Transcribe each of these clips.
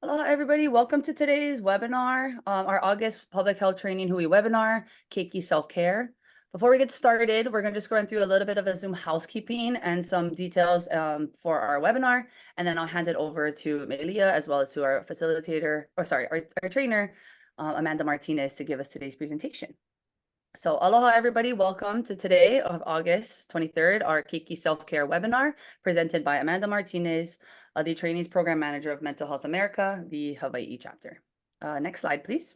Hello, everybody. Welcome to today's webinar, our August Public Health Training Hui webinar, Keiki Self-Care. Before we get started, we're going to just go through a little bit of a Zoom housekeeping and some details for our webinar, and then I'll hand it over to Melia as well as to our facilitator, or sorry, our trainer, Amanda Martinez, to give us today's presentation. So aloha, everybody. Welcome to today of August 23rd, our Keiki Self-Care webinar presented by Amanda Martinez, the Trainees Program Manager of Mental Health America, the Hawai'i chapter. Next slide, please.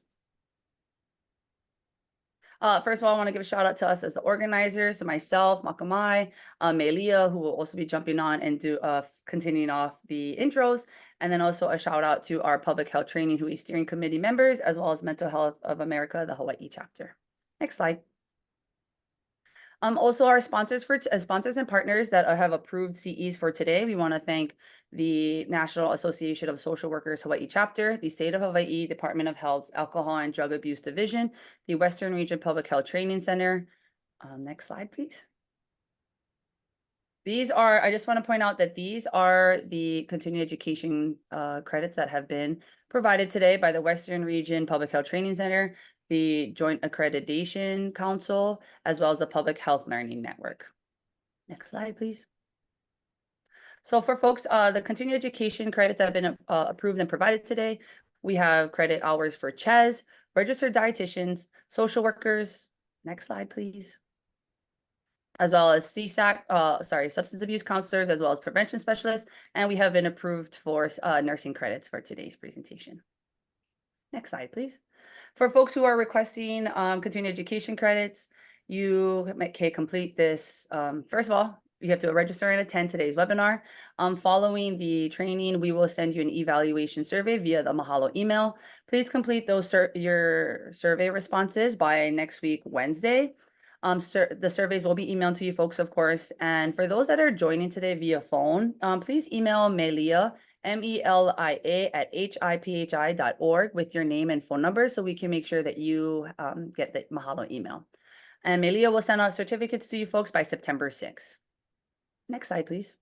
First of all, I want to give a shout out to us as the organizers, so myself, Makamai, Melia, who will also be jumping on and continuing off the intros, and then also a shout out to our Public Health Training Hui Steering Committee members, as well as Mental Health of America, the Hawai'i chapter. Next slide. Also our sponsors and partners that have approved CEs for today. We want to thank the National Association of Social Workers Hawaii chapter, the State of Hawaii Department of Health's Alcohol and Drug Abuse Division, the Western Region Public Health Training Center. Next slide, please. I just want to point out that these are the continuing education credits that have been provided today by the Western Region Public Health Training Center, the Joint Accreditation Council, as well as the Public Health Learning Network. Next slide, please. So for folks, the continuing education credits that have been approved and provided today, we have credit hours for CHES, registered dietitians, social workers. Next slide, please. As well as CSAC, substance abuse counselors, as well as prevention specialists. And we have been approved for nursing credits for today's presentation. Next slide, please. For folks who are requesting continuing education credits, you can complete this. First of all, you have to register and attend today's webinar. Following the training, we will send you an evaluation survey via the Mahalo email. Please complete those your survey responses by next week, Wednesday. The surveys will be emailed to you folks, of course. And for those that are joining today via phone, please email Melia, MELIA at HIPHI.org with your name and phone number so we can make sure that you get the Mahalo email. And Melia will send out certificates to you folks by September 6th. Next slide, please.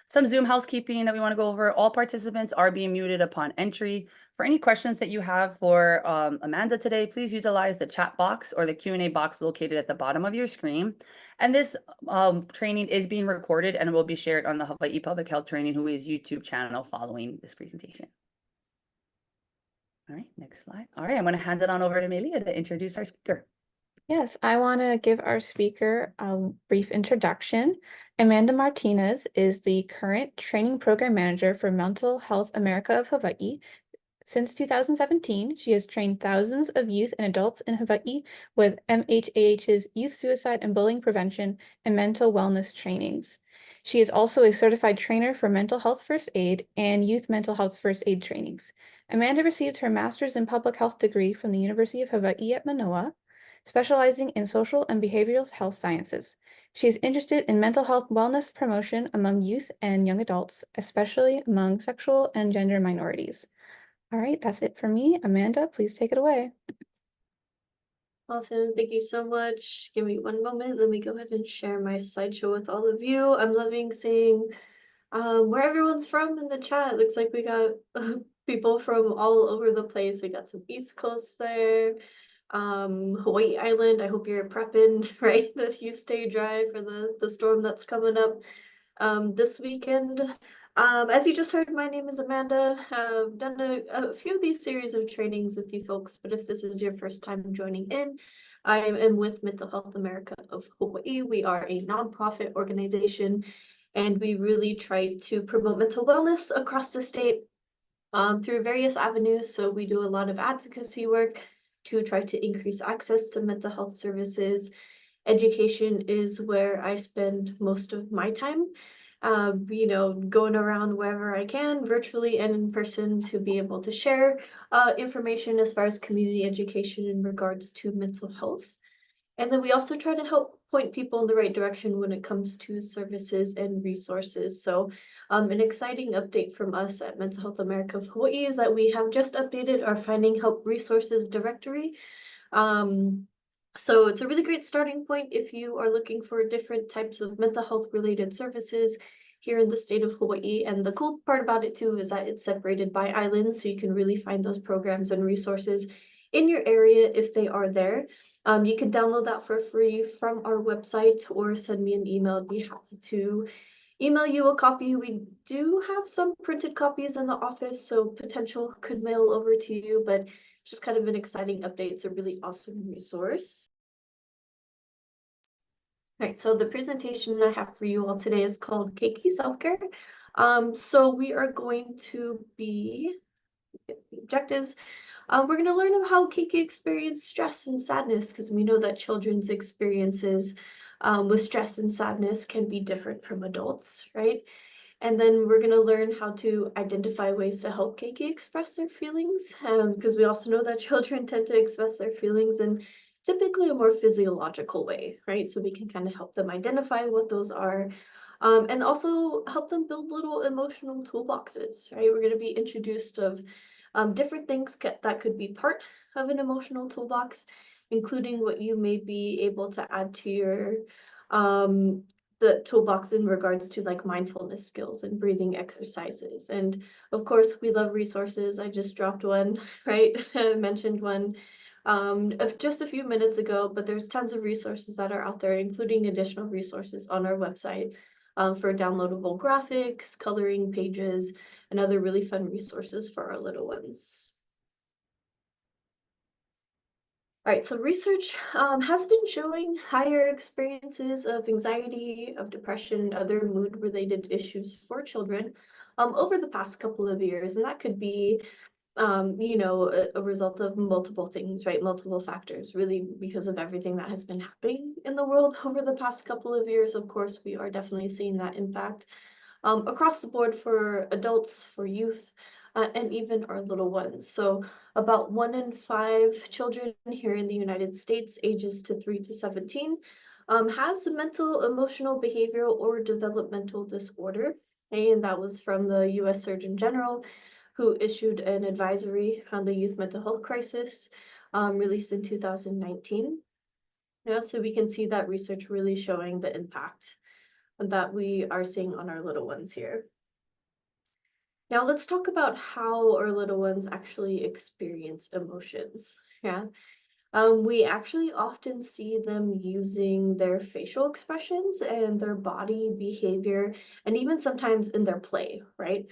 Some Zoom housekeeping that we want to go over. All participants are being muted upon entry. For any questions that you have for Amanda today, please utilize the chat box or the Q&A box located at the bottom of your screen. And this training is being recorded and will be shared on the Hawaii Public Health Training Hui's YouTube channel following this presentation. All right, next slide. All right, I'm going to hand it on over to Melia to introduce our speaker. Yes, I want to give our speaker a brief introduction. Amanda Martinez is the current Training Program Manager for Mental Health America of Hawaii. Since 2017, she has trained thousands of youth and adults in Hawaii with MHAH's Youth Suicide and Bullying Prevention and Mental Wellness trainings. She is also a certified trainer for mental health first aid and youth mental health first aid trainings. Amanda received her master's in public health degree from the University of Hawaii at Manoa, specializing in social and behavioral health sciences. She is interested in mental health wellness promotion among youth and young adults, especially among sexual and gender minorities. All right, that's it for me. Amanda, please take it away. Awesome. Thank you so much. Give me one moment. Let me go ahead and share my slideshow with all of you. I'm loving seeing where everyone's from in the chat. Looks like we got people from all over the place. We got some East Coast there. Hawaii Island, I hope you're prepping, right? That you stay dry for the storm that's coming up this weekend. As you just heard, my name is Amanda. I've done a few of these series of trainings with you folks, but if this is your first time joining in, I am with Mental Health America of Hawaii. We are a nonprofit organization, and we really try to promote mental wellness across the state through various avenues. So we do a lot of advocacy work to try to increase access to mental health services. Education is where I spend most of my time, going around wherever I can, virtually and in person, to be able to share information as far as community education in regards to mental health. And then we also try to help point people in the right direction when it comes to services and resources. So an exciting update from us at Mental Health America of Hawaii is that we have just updated our Finding Help Resources directory. So it's a really great starting point if you are looking for different types of mental health related services. here in the state of Hawaii. And the cool part about it too is that it's separated by islands, so you can really find those programs and resources in your area if they are there. You can download that for free from our website or send me an email. I'd be happy to email you a copy. We do have some printed copies in the office, so potential could mail over to you, but just kind of an exciting update. It's a really awesome resource. All right, so the presentation I have for you all today is called Keiki Self-Care. So we are going to be the objectives. We're going to learn how Keiki experienced stress and sadness, because we know that children's experiences with stress and sadness can be different from adults, right? And then we're going to learn how to identify ways to help Keiki express their feelings, because we also know that children tend to express their feelings in typically a more physiological way, right? So we can kind of help them identify what those are, and also help them build little emotional toolboxes, right? We're going to be introduced of different things that could be part of an emotional toolbox, including what you may be able to add to your the toolbox in regards to like mindfulness skills and breathing exercises. And of course, we love resources. I just dropped one, right? I mentioned one of just a few minutes ago, but there's tons of resources that are out there, including additional resources on our website for downloadable graphics, coloring pages, and other really fun resources for our little ones. All right, so research has been showing higher experiences of anxiety, of depression, and other mood-related issues for children over the past couple of years. And that could be, you know, a result of multiple things, right? Multiple factors, really because of everything that has been happening in the world over the past couple of years. Of course, we are definitely seeing that impact across the board for adults, for youth, and even our little ones. So about 1 in 5 children here in the United States, ages to 3 to 17, has a mental, emotional, behavioral, or developmental disorder. And that was from the US Surgeon General, who issued an advisory on the youth mental health crisis, released in 2019. Yeah, so we can see that research really showing the impact that we are seeing on our little ones here. Now let's talk about how our little ones actually experience emotions. Yeah. We actually often see them using their facial expressions and their body behavior, and even sometimes in their play, right?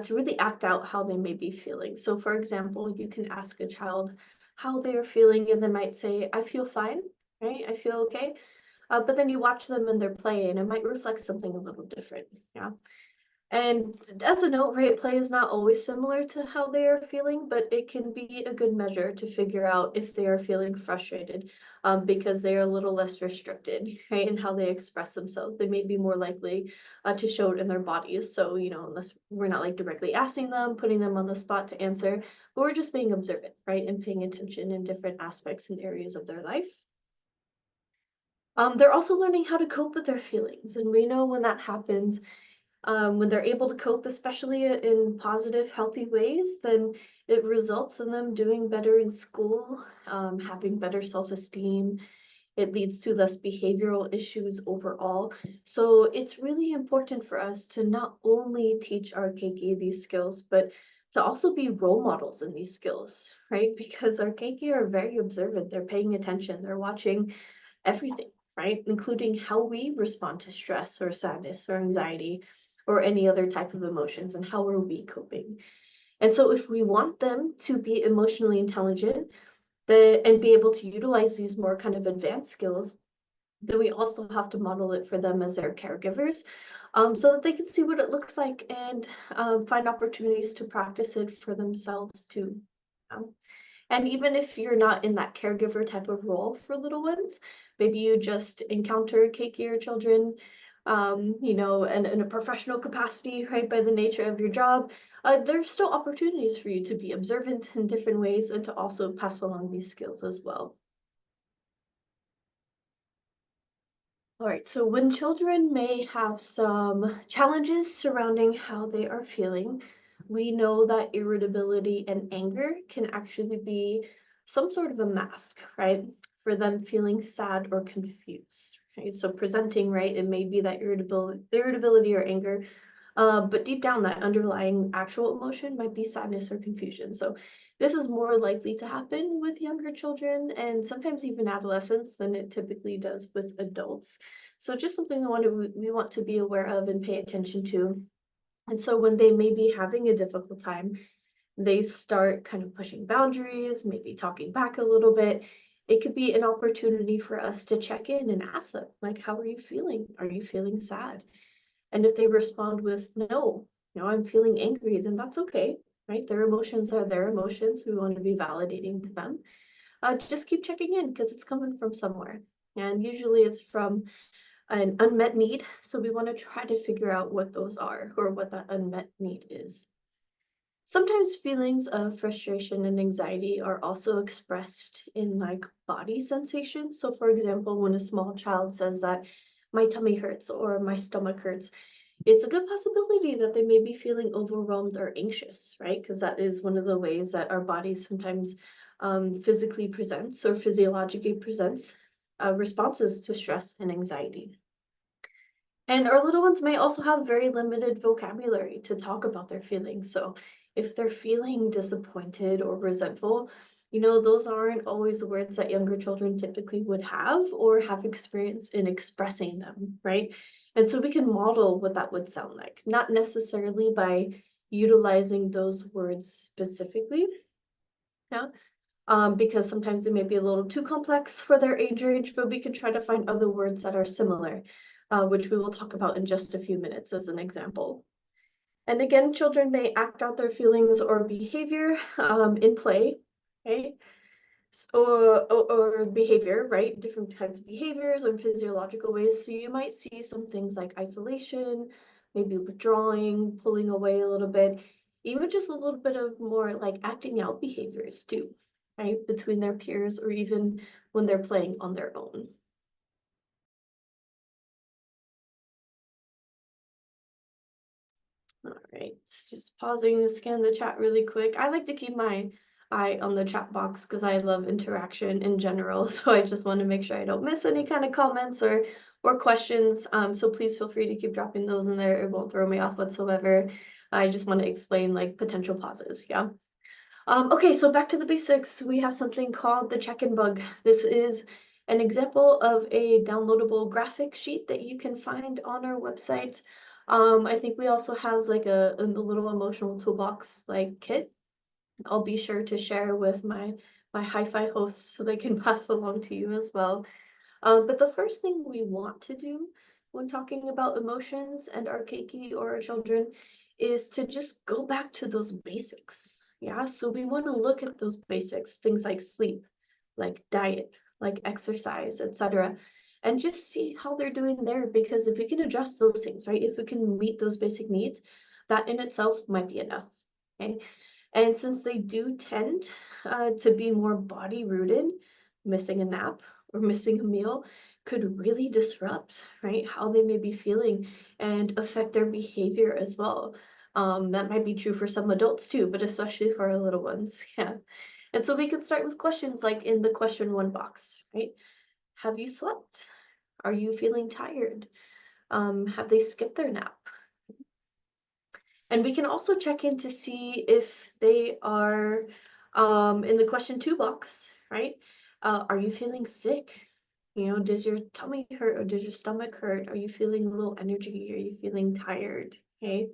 To really act out how they may be feeling. So for example, you can ask a child how they are feeling, and they might say, I feel fine, right? I feel okay. But then you watch them in their play, and it might reflect something a little different. Yeah. And as a note, right, play is not always similar to how they are feeling, but it can be a good measure to figure out if they are feeling frustrated, because they are a little less restricted, right, in how they express themselves. They may be more likely to show it in their bodies. So, you know, unless we're not like directly asking them, putting them on the spot to answer, but we're just being observant, right, and paying attention in different aspects and areas of their life. They're also learning how to cope with their feelings. And we know when that happens, when they're able to cope, especially in positive, healthy ways, then it results in them doing better in school, having better self-esteem. It leads to less behavioral issues overall. So it's really important for us to not only teach our keiki these skills, but to also be role models in these skills, right? Because our keiki are very observant. They're paying attention. They're watching everything, right? Including how we respond to stress or sadness or anxiety or any other type of emotions, and how are we coping. And so if we want them to be emotionally intelligent and be able to utilize these more kind of advanced skills, then we also have to model it for them as their caregivers, so that they can see what it looks like and find opportunities to practice it for themselves too. And even if you're not in that caregiver type of role for little ones, maybe you just encounter keiki or children, you know, and in a professional capacity, right, by the nature of your job, there's still opportunities for you to be observant in different ways and to also pass along these skills as well. All right, so when children may have some challenges surrounding how they are feeling, we know that irritability and anger can actually be some sort of a mask, right, for them feeling sad or confused. right? So presenting, right, it may be that irritability or anger, but deep down, that underlying actual emotion might be sadness or confusion. So this is more likely to happen with younger children and sometimes even adolescents than it typically does with adults. So just something we want to be aware of and pay attention to. And so when they may be having a difficult time, they start kind of pushing boundaries, maybe talking back a little bit. It could be an opportunity for us to check in and ask them, like, how are you feeling? Are you feeling sad? And if they respond with no, I'm feeling angry, then that's okay, right? Their emotions are their emotions. We want to be validating to them. Just keep checking in because it's coming from somewhere. And usually it's from an unmet need. So we want to try to figure out what those are or what that unmet need is. Sometimes feelings of frustration and anxiety are also expressed in like body sensations. So for example, when a small child says that my tummy hurts or my stomach hurts, it's a good possibility that they may be feeling overwhelmed or anxious, right? Because that is one of the ways that our body sometimes physically presents or physiologically presents responses to stress and anxiety. And our little ones may also have very limited vocabulary to talk about their feelings. So if they're feeling disappointed or resentful, those aren't always the words that younger children typically would have or have experience in expressing them, right? And so we can model what that would sound like, not necessarily by utilizing those words specifically, yeah, because sometimes they may be a little too complex for their age range, but we can try to find other words that are similar, which we will talk about in just a few minutes as an example. And again, children may act out their feelings or behavior in play, okay? Or behavior, right? Different types of behaviors or physiological ways. So you might see some things like isolation, maybe withdrawing, pulling away a little bit, even just a little bit of more like acting out behaviors too, right? Between their peers or even when they're playing on their own. All right, just pausing to scan the chat really quick. I like to keep my eye on the chat box because I love interaction in general. So I just want to make sure I don't miss any kind of comments or questions. So please feel free to keep dropping those in there. It won't throw me off whatsoever. I just want to explain like potential pauses. Yeah. Okay, so back to the basics. We have something called the check-in bug. This is an example of a downloadable graphic sheet that you can find on our website. I think we also have like a little emotional toolbox like kit. I'll be sure to share with my hi-fi hosts so they can pass along to you as well. But the first thing we want to do when talking about emotions and our keiki or our children is to just go back to those basics. Yeah, so we want to look at those basics, things like sleep, like diet, like exercise, etc., and just see how they're doing there. Because if we can address those things, right, if we can meet those basic needs, that in itself might be enough. Okay, and since they do tend to be more body rooted, missing a nap or missing a meal could really disrupt, right, how they may be feeling and affect their behavior as well. That might be true for some adults too, but especially for our little ones. Yeah. And so we can start with questions like in the question 1 box, right? Have you slept? Are you feeling tired? Have they skipped their nap? And we can also check in to see if they are in the question 2 box, right? Are you feeling sick? Does your tummy hurt or does your stomach hurt? Are you feeling low energy? Are you feeling tired? Okay.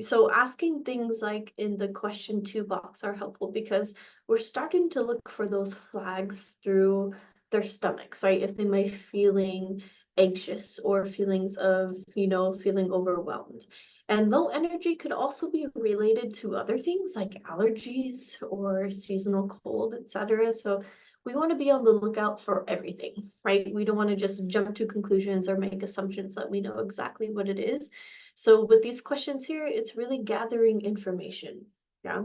So asking things like in the question 2 box are helpful because we're starting to look for those flags through their stomachs, right? If they might be feeling anxious or feelings of, feeling overwhelmed. And low energy could also be related to other things like allergies or seasonal cold, etc. So we want to be on the lookout for everything, right? We don't want to just jump to conclusions or make assumptions that we know exactly what it is. So with these questions here, it's really gathering information. Yeah.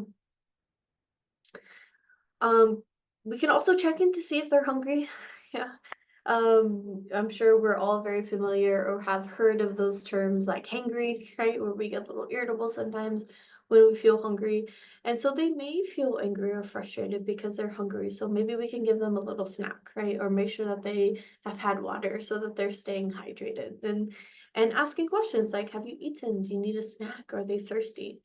We can also check in to see if they're hungry. Yeah. I'm sure we're all very familiar or have heard of those terms like hangry, right? Where we get a little irritable sometimes, when we feel hungry. And so they may feel angry or frustrated because they're hungry. So maybe we can give them a little snack, right? Or make sure that they have had water so that they're staying hydrated. And asking questions like, have you eaten? Do you need a snack? Are they thirsty?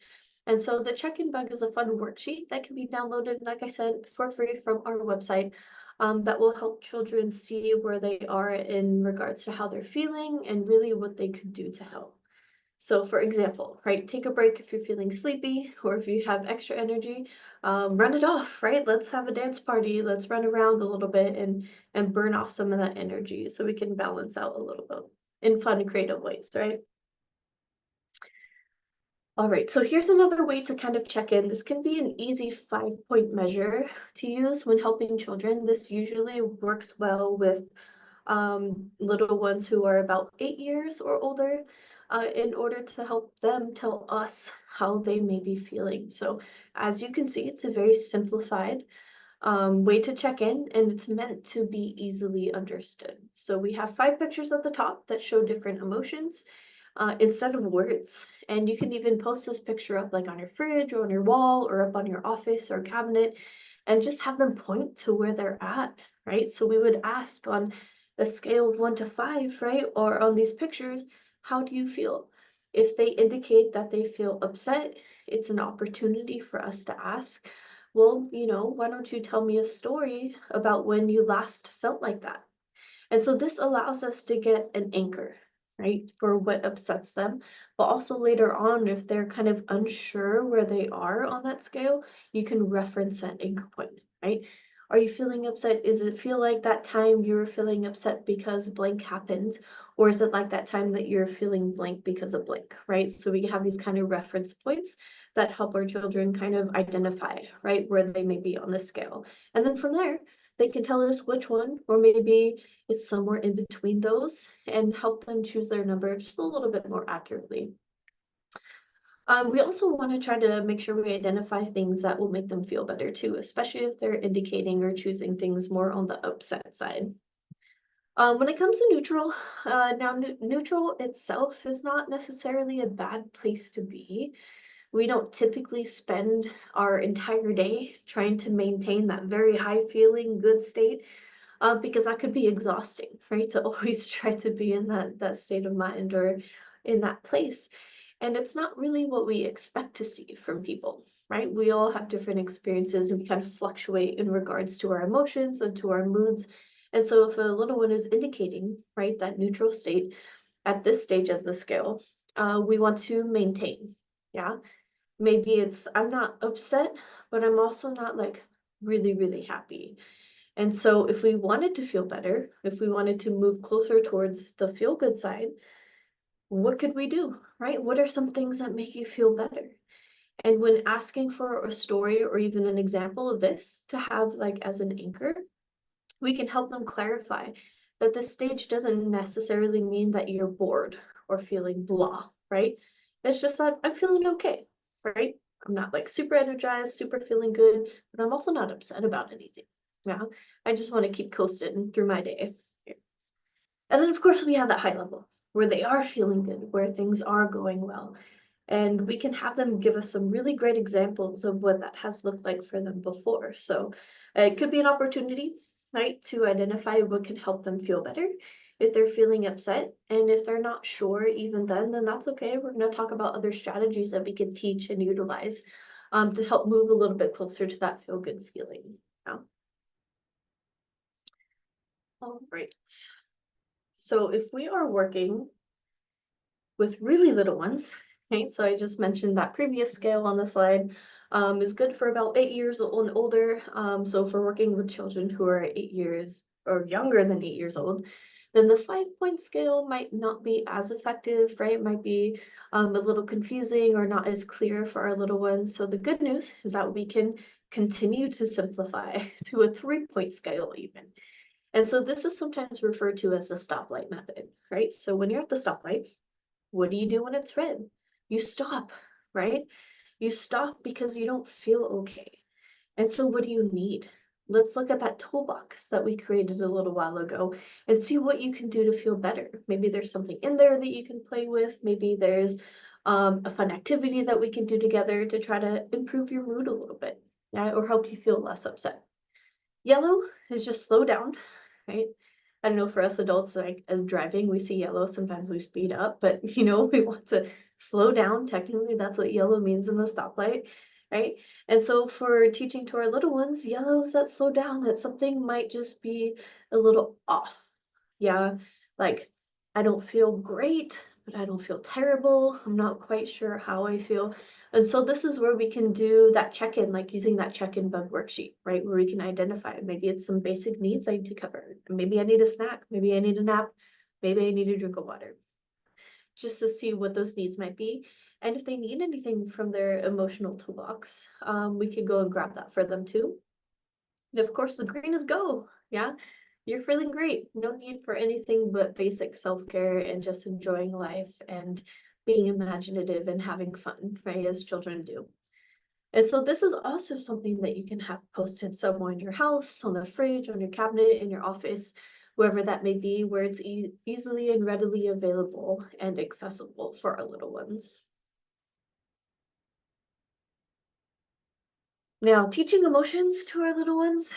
And so the check-in bug is a fun worksheet that can be downloaded, like I said, for free from our website. That will help children see where they are in regards to how they're feeling and really what they could do to help. So for example, right, take a break if you're feeling sleepy or if you have extra energy, run it off, right? Let's have a dance party. Let's run around a little bit and burn off some of that energy so we can balance out a little bit in fun and creative ways, right? All right, so here's another way to kind of check in. This can be an easy 5-point measure to use when helping children. This usually works well with little ones who are about 8 years or older, in order to help them tell us how they may be feeling. So as you can see, it's a very simplified way to check in, and it's meant to be easily understood. So we have 5 pictures at the top that show different emotions instead of words. And you can even post this picture up like on your fridge or on your wall or up on your office or cabinet and just have them point to where they're at, right? So we would ask on a scale of 1 to 5, right? Or on these pictures, how do you feel? If they indicate that they feel upset, it's an opportunity for us to ask, well, why don't you tell me a story about when you last felt like that? And so this allows us to get an anchor, right, for what upsets them. But also later on, if they're kind of unsure where they are on that scale, you can reference that anchor point, right? Are you feeling upset? Is it feel like that time you were feeling upset because blank happened? Or is it like that time that you're feeling blank because of blank, right? So we have these kind of reference points that help our children kind of identify, right, where they may be on the scale. And then from there, they can tell us which one, or maybe it's somewhere in between those, and help them choose their number just a little bit more accurately. We also want to try to make sure we identify things that will make them feel better too, especially if they're indicating or choosing things more on the upset side. When it comes to neutral, now neutral itself is not necessarily a bad place to be. We don't typically spend our entire day trying to maintain that very high feeling good state, because that could be exhausting, right? To always try to be in that state of mind or in that place. And it's not really what we expect to see from people, right? We all have different experiences and we kind of fluctuate in regards to our emotions and to our moods. And so if a little one is indicating, right, that neutral state at this stage of the scale, we want to maintain. Yeah. Maybe it's, I'm not upset, but I'm also not like really, really happy. And so if we wanted to feel better, if we wanted to move closer towards the feel good side, what could we do, right? What are some things that make you feel better? And when asking for a story or even an example of this to have like as an anchor, we can help them clarify that this stage doesn't necessarily mean that you're bored or feeling blah, right? It's just that I'm feeling okay, right? I'm not like super energized, super feeling good, but I'm also not upset about anything. Yeah, I just want to keep coasting through my day. And then, of course, we have that high level where they are feeling good, where things are going well. And we can have them give us some really great examples of what that has looked like for them before. So it could be an opportunity, right, to identify what can help them feel better if they're feeling upset. And if they're not sure even then that's okay. We're going to talk about other strategies that we can teach and utilize to help move a little bit closer to that feel good feeling. Yeah. All right. So if we are working with really little ones, right? So I just mentioned that previous scale on the slide is good for about 8 years old and older. So if we're working with children who are 8 years or younger than 8 years old, then the 5-point scale might not be as effective, right? It might be a little confusing or not as clear for our little ones. So the good news is that we can continue to simplify to a 3-point scale even. And so this is sometimes referred to as the stoplight method, right? So when you're at the stoplight, what do you do when it's red? You stop, right? You stop because you don't feel okay. And so what do you need? let's look at that toolbox that we created a little while ago and see what you can do to feel better. Maybe there's something in there that you can play with. Maybe there's a fun activity that we can do together to try to improve your mood a little bit, yeah, or help you feel less upset. Yellow is just slow down, right? I don't know, for us adults, like as driving, we see yellow, sometimes we speed up, but we want to slow down. Technically, that's what yellow means in the stoplight, right? And so for teaching to our little ones, yellow is that slow down, that something might just be a little off. Yeah, like I don't feel great, but I don't feel terrible. I'm not quite sure how I feel. And so this is where we can do that check-in, like using that check-in bug worksheet, right? Where we can identify, maybe it's some basic needs I need to cover. Maybe I need a snack, maybe I need a nap, maybe I need a drink of water, just to see what those needs might be. And if they need anything from their emotional toolbox, we could go and grab that for them too. And of course, the green is go. Yeah, you're feeling great. No need for anything but basic self-care and just enjoying life and being imaginative and having fun, right? As children do. And so this is also something that you can have posted somewhere in your house, on the fridge, on your cabinet, in your office, wherever that may be, where it's easily and readily available and accessible for our little ones. Now, teaching emotions to our little ones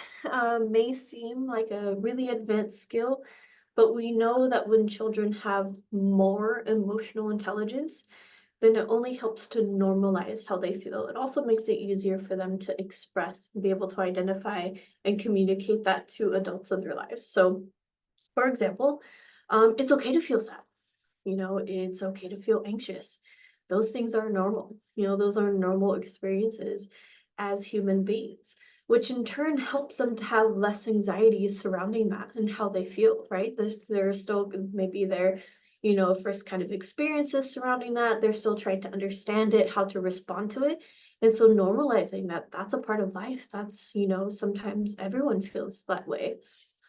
may seem like a really advanced skill, but we know that when children have more emotional intelligence, then it only helps to normalize how they feel. It also makes it easier for them to express and be able to identify and communicate that to adults in their lives. So, for example, it's okay to feel sad. It's okay to feel anxious. Those things are normal. Those are normal experiences as human beings, which in turn helps them to have less anxiety surrounding that and how they feel, right? They're still maybe their, first kind of experiences surrounding that. They're still trying to understand it, how to respond to it. And so normalizing that that's a part of life. That's, sometimes everyone feels that way.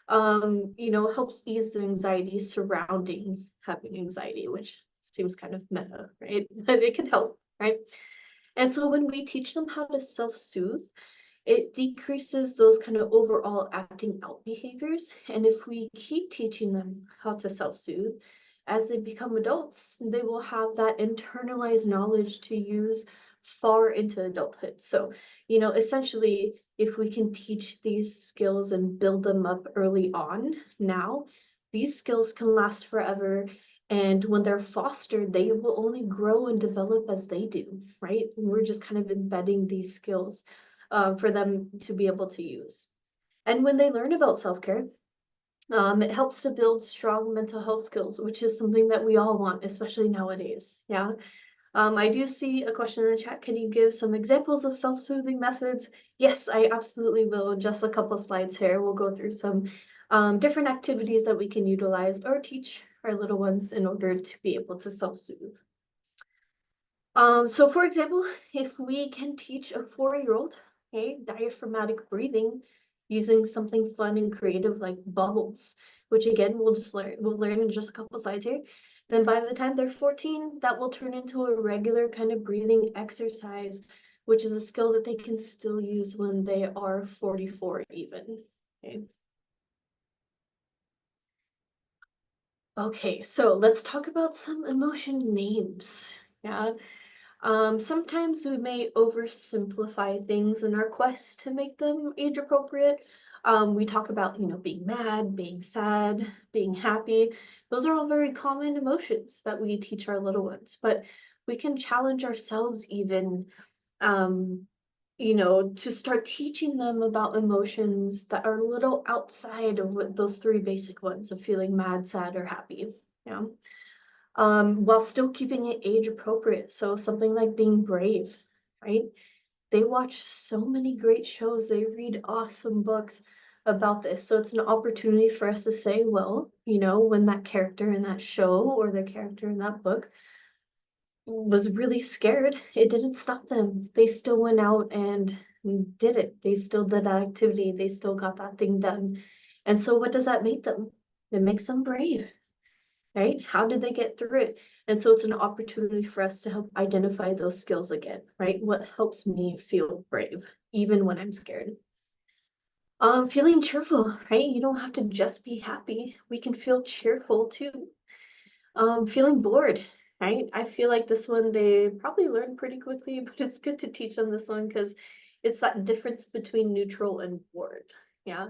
Helps ease the anxiety surrounding having anxiety, which seems kind of meta, right? But it can help, right? And so when we teach them how to self-soothe, it decreases those kind of overall acting out behaviors. And if we keep teaching them how to self-soothe, as they become adults, they will have that internalized knowledge to use far into adulthood. So, essentially, if we can teach these skills and build them up early on now, these skills can last forever. And when they're fostered, they will only grow and develop as they do, right? And we're just kind of embedding these skills for them to be able to use. And when they learn about self-care, it helps to build strong mental health skills, which is something that we all want, especially nowadays. Yeah. I do see a question in the chat. Can you give some examples of self-soothing methods? Yes, I absolutely will. In just a couple slides here, we'll go through some different activities that we can utilize or teach our little ones in order to be able to self-soothe. So for example, if we can teach a 4-year-old, diaphragmatic breathing using something fun and creative like bubbles, which again, we'll learn in just a couple slides here. Then by the time they're 14, that will turn into a regular kind of breathing exercise, which is a skill that they can still use when they are 44 even, okay? Okay, so let's talk about some emotion names, yeah? Sometimes we may oversimplify things in our quest to make them age appropriate. We talk about, being mad, being sad, being happy. Those are all very common emotions that we teach our little ones, but we can challenge ourselves even, to start teaching them about emotions that are a little outside of what those 3 basic ones of feeling mad, sad, or happy. Yeah. While still keeping it age appropriate. So something like being brave, right? They watch so many great shows, they read awesome books about this. So it's an opportunity for us to say, well, when that character in that show or the character in that book was really scared, it didn't stop them. They still went out and did it. They still did that activity. They still got that thing done. And so what does that make them? It makes them brave. Right? How did they get through it? And so it's an opportunity for us to help identify those skills again, right? What helps me feel brave, even when I'm scared? Feeling cheerful, right? You don't have to just be happy. We can feel cheerful too. Feeling bored, right? I feel like this one they probably learn pretty quickly, but it's good to teach them this one because it's that difference between neutral and bored, yeah,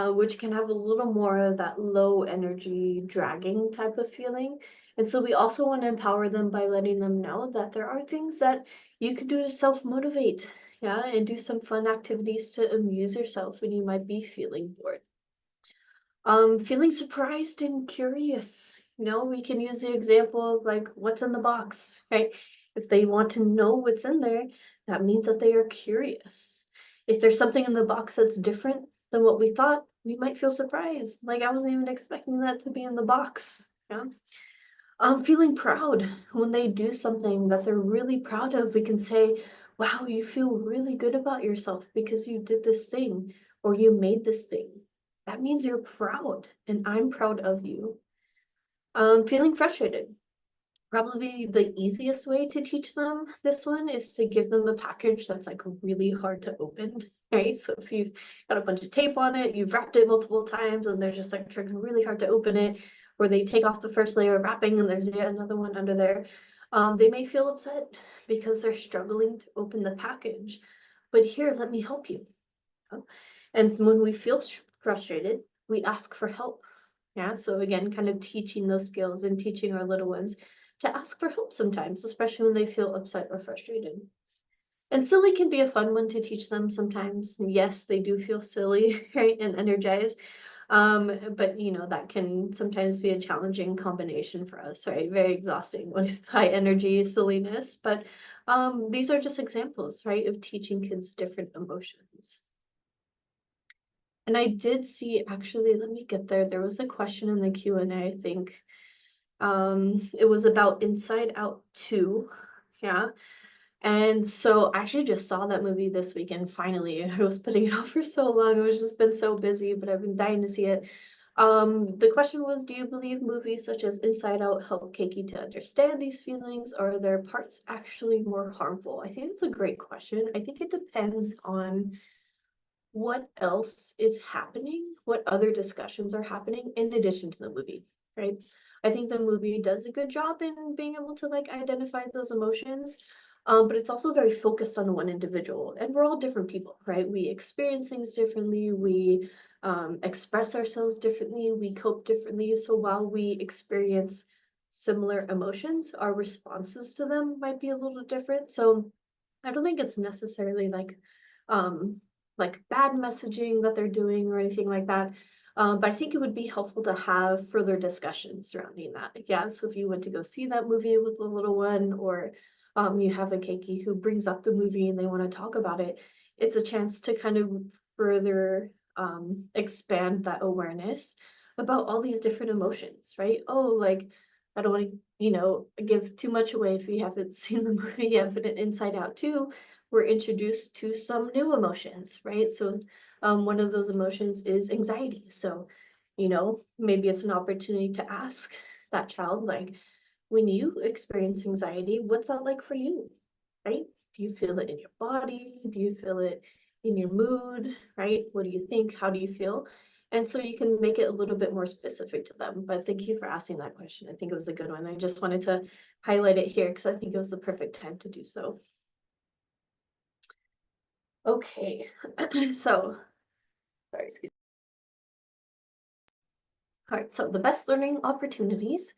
which can have a little more of that low energy, dragging type of feeling. And so we also want to empower them by letting them know that there are things that you can do to self-motivate, yeah, and do some fun activities to amuse yourself when you might be feeling bored. Feeling surprised and curious. You know, we can use the example of like what's in the box, right? If they want to know what's in there, that means that they are curious. If there's something in the box that's different than what we thought, we might feel surprised. Like I wasn't even expecting that to be in the box. Yeah. Feeling proud when they do something that they're really proud of. We can say, wow, you feel really good about yourself because you did this thing or you made this thing. That means you're proud, and I'm proud of you. Feeling frustrated. Probably the easiest way to teach them this one is to give them a package that's like really hard to open, right? So if you've got a bunch of tape on it, you've wrapped it multiple times, and they're just like trying really hard to open it, or they take off the first layer of wrapping and there's yet another one under there. They may feel upset because they're struggling to open the package. But here, let me help you. And when we feel frustrated, we ask for help. Yeah, so again, kind of teaching those skills and teaching our little ones to ask for help sometimes, especially when they feel upset or frustrated. And silly can be a fun one to teach them sometimes. Yes, they do feel silly, right, and energized. But you know, that can sometimes be a challenging combination for us, right? Very exhausting when it's high energy silliness. But these are just examples, right, of teaching kids different emotions. And I did see, actually, let me get there. There was a question in the Q&A, I think. It was about Inside Out 2. Yeah. And so I actually just saw that movie this weekend, finally. I was putting it off for so long. I've just been so busy, but I've been dying to see it. The question was, do you believe movies such as Inside Out help Keiki to understand these feelings, or are their parts actually more harmful? I think it's a great question. I think it depends on what else is happening, what other discussions are happening in addition to the movie, right? I think the movie does a good job in being able to like identify those emotions, but it's also very focused on one individual, and we're all different people, right? We experience things differently, we express ourselves differently, we cope differently. So while we experience similar emotions, our responses to them might be a little different. So I don't think it's necessarily um, like bad messaging that they're doing or anything like that. But I think it would be helpful to have further discussion surrounding that. Yeah, so if you went to go see that movie with the little one, or you have a Keiki who brings up the movie and they want to talk about it, it's a chance to kind of further expand that awareness about all these different emotions, right? Oh, like I don't want to, you know, give too much away if you haven't seen the movie yet, but in Inside Out 2, we're introduced to some new emotions, right? So one of those emotions is anxiety. So, you know, maybe it's an opportunity to ask that child, like, when you experience anxiety, what's that like for you, right? Do you feel it in your body? Do you feel it in your mood, right? What do you think? How do you feel? And so you can make it a little bit more specific to them. But thank you for asking that question. I think it was a good one. I just wanted to highlight it here because I think it was the perfect time to do so. Okay, so, sorry, excuse me. All right, so the best learning opportunities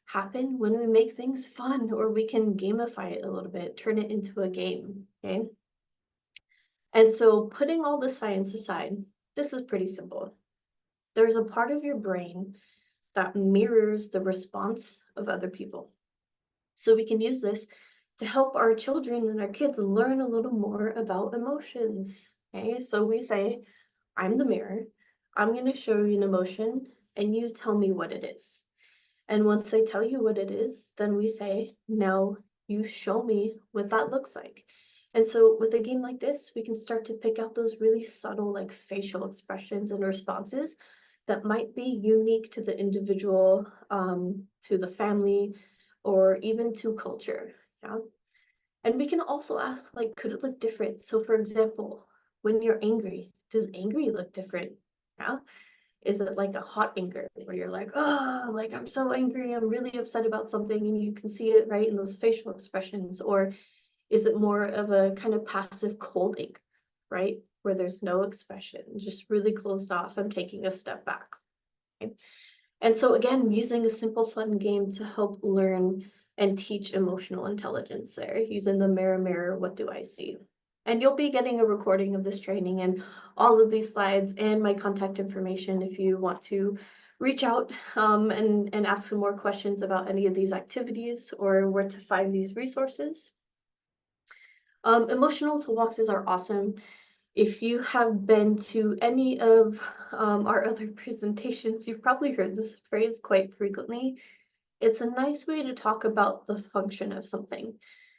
happen when we make things fun, or we can gamify it a little bit, turn it into a game, okay? And so putting all the science aside, this is pretty simple. There's a part of your brain that mirrors the response of other people. So we can use this to help our children and our kids learn a little more about emotions, okay? So we say, I'm the mirror. I'm going to show you an emotion and you tell me what it is. And once I tell you what it is, then we say, now you show me what that looks like. And so with a game like this, we can start to pick out those really subtle like facial expressions and responses that might be unique to the individual, to the family, or even to culture. Yeah. And we can also ask, like, could it look different? So for example, when you're angry, does angry look different? Yeah. Is it like a hot anger where you're like, oh, like I'm so angry, I'm really upset about something, and you can see it right in those facial expressions? Or is it more of a kind of passive cold anger, right? Where there's no expression, just really closed off, I'm taking a step back. Okay? And so again, using a simple fun game to help learn and teach emotional intelligence there, using the mirror, mirror, what do I see? And you'll be getting a recording of this training and all of these slides and my contact information if you want to reach out and ask some more questions about any of these activities or where to find these resources. Emotional toolboxes are awesome. If you have been to any of our other presentations, you've probably heard this phrase quite frequently. It's a nice way to talk about the function of something.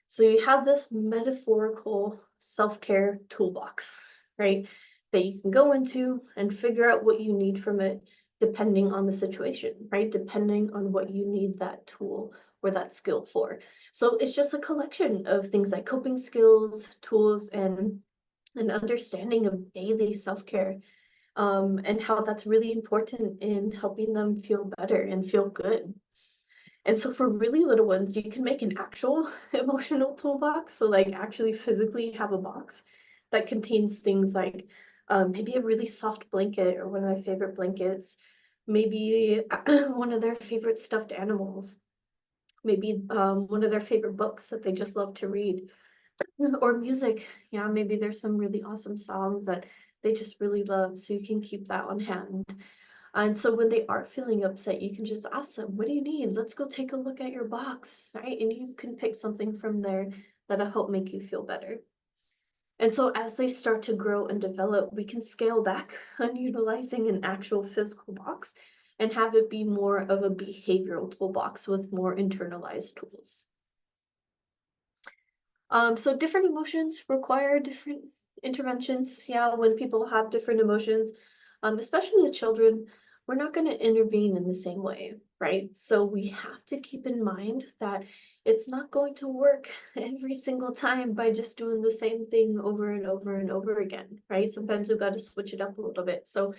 So you have this metaphorical self-care toolbox, right? That you can go into and figure out what you need from it depending on the situation, right? Depending on what you need that tool or that skill for. So it's just a collection of things like coping skills, tools, and an understanding of daily self-care, and how that's really important in helping them feel better and feel good. And so for really little ones, you can make an actual emotional toolbox. So like actually physically have a box that contains things like maybe a really soft blanket or one of my favorite blankets, maybe one of their favorite stuffed animals, maybe one of their favorite books that they just love to read, or music. Yeah, maybe there's some really awesome songs that they just really love, so you can keep that on hand. And so when they are feeling upset, you can just ask them, what do you need? Let's go take a look at your box, right? And you can pick something from there that'll help make you feel better. And so as they start to grow and develop, we can scale back on utilizing an actual physical box and have it be more of a behavioral toolbox with more internalized tools. So different emotions require different interventions. Yeah, when people have different emotions, especially the children, we're not going to intervene in the same way, right? So we have to keep in mind that it's not going to work every single time by just doing the same thing over and over and over again, right? Sometimes we've got to switch it up a little bit. So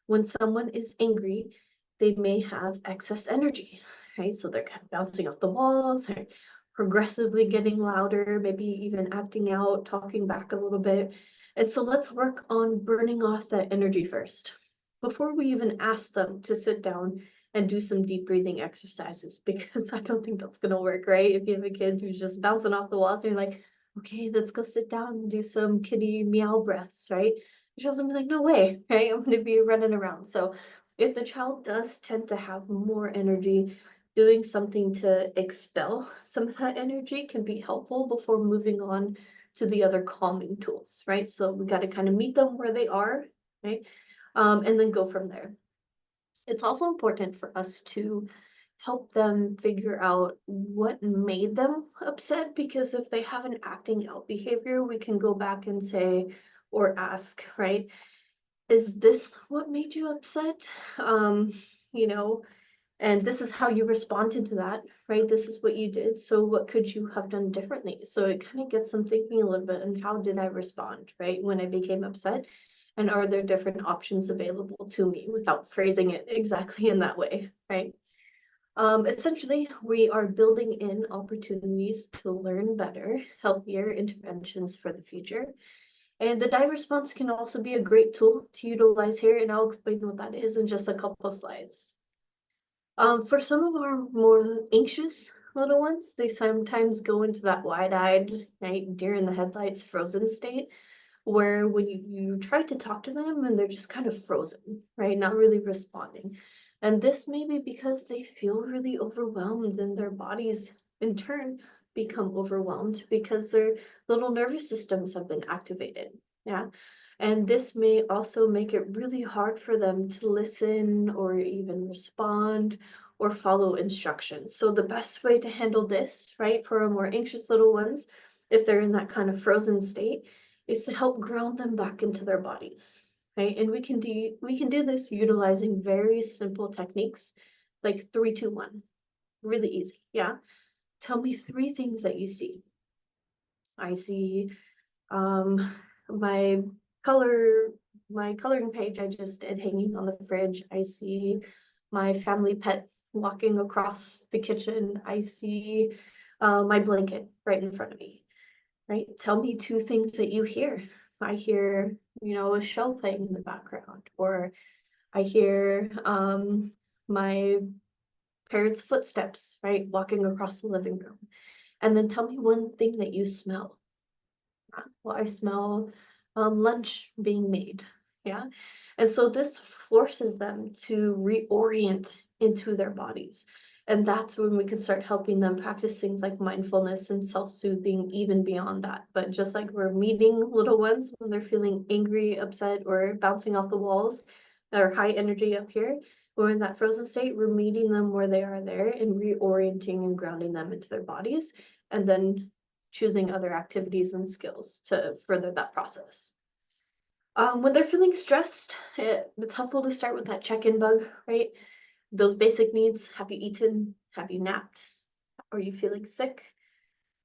when someone is angry, they may have excess energy, right? So they're kind of bouncing off the walls, or progressively getting louder, maybe even acting out, talking back a little bit. And so let's work on burning off that energy first before we even ask them to sit down and do some deep breathing exercises, because I don't think that's going to work, right? If you have a kid who's just bouncing off the walls, and you're like, okay, let's go sit down and do some kitty meow breaths, right? The child's gonna be like, no way, right? I'm gonna be running around. So if the child does tend to have more energy, doing something to expel some of that energy can be helpful before moving on to the other calming tools, right? So we got to kind of meet them where they are, right? And then go from there. It's also important for us to help them figure out what made them upset, because if they have an acting out behavior, we can go back and say, or ask, right? Is this what made you upset? You know, and this is how you responded to that, right? This is what you did. So what could you have done differently? So it kind of gets them thinking a little bit, and how did I respond, right? When I became upset, and are there different options available to me without phrasing it exactly in that way, right? Essentially, we are building in opportunities to learn better, healthier interventions for the future. And the dive response can also be a great tool to utilize here, and I'll explain what that is in just a couple of slides. For some of our more anxious little ones, they sometimes go into that wide-eyed, right, deer in the headlights, frozen state, where when you try to talk to them and they're just kind of frozen, right, not really responding. And this may be because they feel really overwhelmed, and their bodies in turn become overwhelmed because their little nervous systems have been activated. Yeah. And this may also make it really hard for them to listen or even respond or follow instructions. So the best way to handle this, right, for our more anxious little ones, if they're in that kind of frozen state, is to help ground them back into their bodies, right? And we can do this utilizing very simple techniques like 3, 2, 1. Really easy. Yeah. Tell me 3 things that you see. I see my color my coloring page I just did hanging on the fridge. I see my family pet walking across the kitchen. I see my blanket right in front of me, right? Tell me two things that you hear. I hear, a show playing in the background, or I hear my parents' footsteps, right, walking across the living room. And then tell me one thing that you smell. Well, I smell lunch being made. Yeah. And so this forces them to reorient into their bodies. And that's when we can start helping them practice things like mindfulness and self-soothing, even beyond that. But just like we're meeting little ones when they're feeling angry, upset, or bouncing off the walls, or high energy up here, we're in that frozen state, we're meeting them where they are there and reorienting and grounding them into their bodies. And then choosing other activities and skills to further that process. When they're feeling stressed, it's helpful to start with that check-in bug, right? Those basic needs. Have you eaten? Have you napped? Are you feeling sick?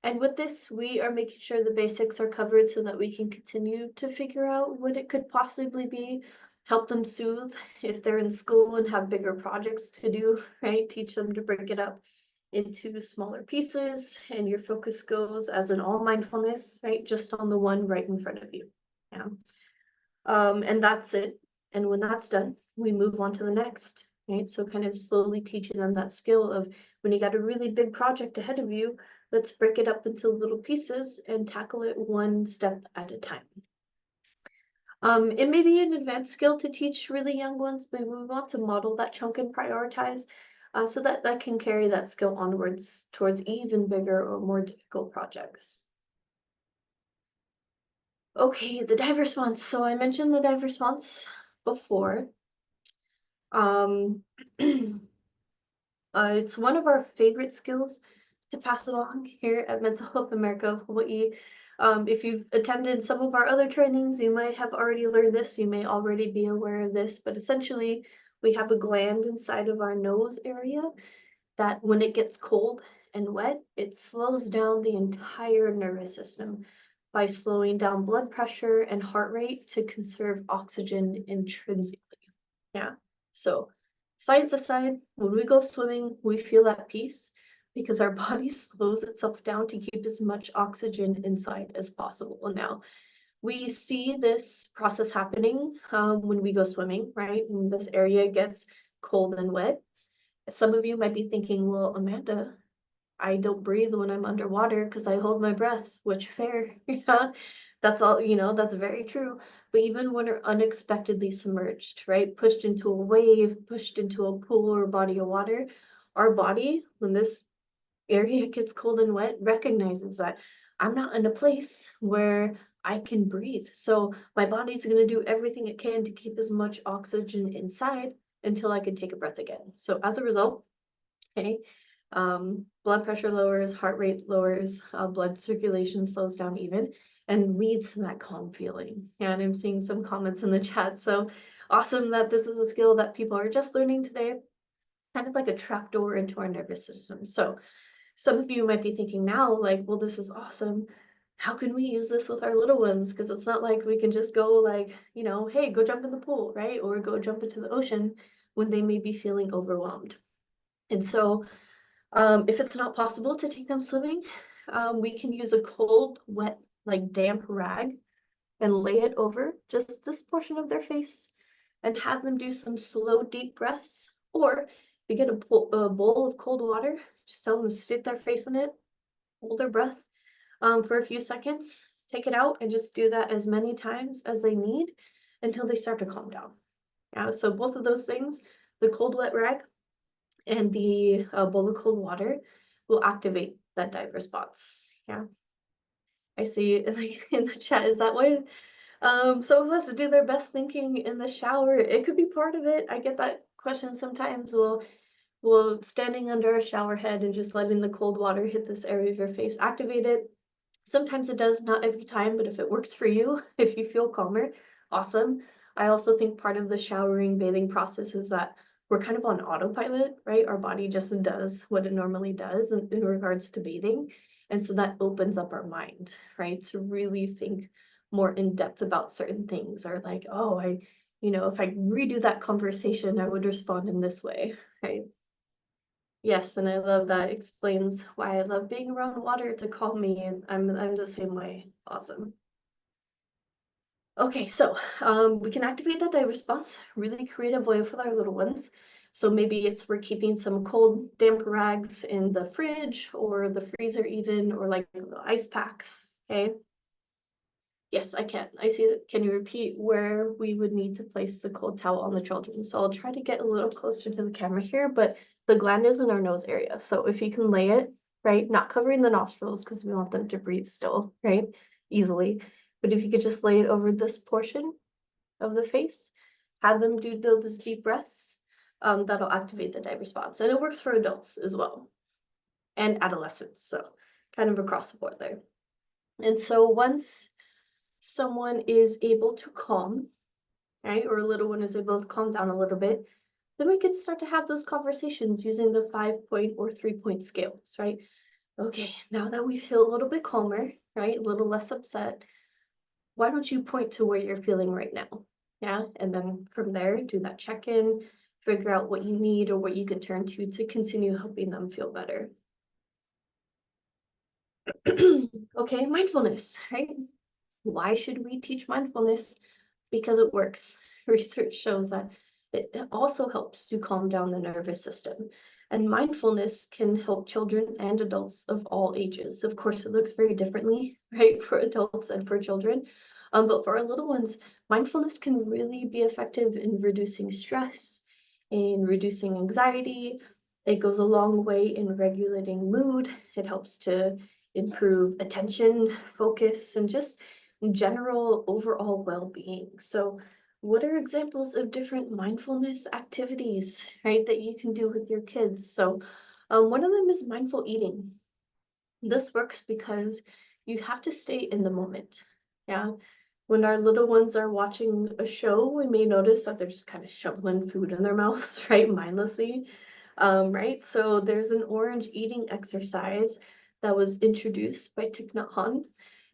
And with this, we are making sure the basics are covered so that we can continue to figure out what it could possibly be, help them soothe if they're in school and have bigger projects to do, right? Teach them to break it up into smaller pieces, and your focus goes as in all mindfulness, right? Just on the one right in front of you. Yeah. And that's it. And when that's done, we move on to the next, right? So kind of slowly teaching them that skill of when you got a really big project ahead of you, let's break it up into little pieces and tackle it one step at a time. It may be an advanced skill to teach really young ones, but we want to model that chunk and prioritize so that can carry that skill onwards towards even bigger or more difficult projects. Okay, the dive response. So I mentioned the dive response before. It's one of our favorite skills to pass along here at Mental Health America of Hawaii. If you've attended some of our other trainings, you might have already learned this. You may already be aware of this, but essentially we have a gland inside of our nose area that when it gets cold and wet, it slows down the entire nervous system by slowing down blood pressure and heart rate to conserve oxygen intrinsically. Yeah. So science aside, when we go swimming, we feel at peace because our body slows itself down to keep as much oxygen inside as possible. Now, we see this process happening when we go swimming, right? When this area gets cold and wet. Some of you might be thinking, well, Amanda, I don't breathe when I'm underwater because I hold my breath, which fair. Yeah, that's all, that's very true. But even when we're unexpectedly submerged, right, pushed into a wave, pushed into a pool or body of water, our body, when this area gets cold and wet, recognizes that I'm not in a place where I can breathe. So my body's going to do everything it can to keep as much oxygen inside until I can take a breath again. So as a result, okay, blood pressure lowers, heart rate lowers, blood circulation slows down even, and leads to that calm feeling. And I'm seeing some comments in the chat. So awesome that this is a skill that people are just learning today, kind of like a trapdoor into our nervous system. So some of you might be thinking now, like, well, this is awesome. How can we use this with our little ones? Because it's not like we can just go like, hey, go jump in the pool, right? Or go jump into the ocean when they may be feeling overwhelmed. And so if it's not possible to take them swimming, we can use a cold, wet, like damp rag and lay it over just this portion of their face and have them do some slow, deep breaths. Or if you get a bowl of cold water, just tell them to stick their face in it, hold their breath for a few seconds, take it out, and just do that as many times as they need until they start to calm down. Yeah, so both of those things, the cold, wet rag and the bowl of cold water, will activate that dive response. Yeah, I see like in the chat, is that why some of us do their best thinking in the shower? It could be part of it. I get that question sometimes. Will standing under a shower head and just letting the cold water hit this area of your face activate it? Sometimes it does, not every time, but if it works for you, if you feel calmer, awesome. I also think part of the showering, bathing process is that we're kind of on autopilot, right? Our body just does what it normally does in regards to bathing. And so that opens up our mind, right? To really think more in depth about certain things, or like, oh, if I redo that conversation, I would respond in this way, right? Yes, and I love that. Explains why I love being around water to calm me, and I'm the same way. Awesome. Okay, so we can activate that response, really creative way with our little ones. So maybe it's we're keeping some cold, damp rags in the fridge or the freezer even, or like the ice packs, okay? Yes, I can. I see that. Can you repeat where we would need to place the cold towel on the children? So I'll try to get a little closer to the camera here, but the gland is in our nose area. So if you can lay it, right, not covering the nostrils because we want them to breathe still, right, easily. But if you could just lay it over this portion of the face, have them do those deep breaths, that'll activate the response. And it works for adults as well and adolescents. So kind of across the board there. And so once someone is able to calm, right, or a little one is able to calm down a little bit, then we could start to have those conversations using the 5-point or 3-point scales, right? Okay, now that we feel a little bit calmer, right, a little less upset, why don't you point to where you're feeling right now? Yeah, and then from there, do that check-in, figure out what you need or what you can turn to continue helping them feel better. Okay, mindfulness, right? Why should we teach mindfulness? Because it works. Research shows that it also helps to calm down the nervous system. And mindfulness can help children and adults of all ages. Of course, it looks very differently, right, for adults and for children. But for our little ones, mindfulness can really be effective in reducing stress, in reducing anxiety. It goes a long way in regulating mood. It helps to improve attention, focus, and just general overall well-being. So what are examples of different mindfulness activities, right, that you can do with your kids? So one of them is mindful eating. This works because you have to stay in the moment. Yeah. When our little ones are watching a show, we may notice that they're just kind of shoveling food in their mouths, right, mindlessly. Right? So there's an orange eating exercise that was introduced by Thich Nhat Hanh,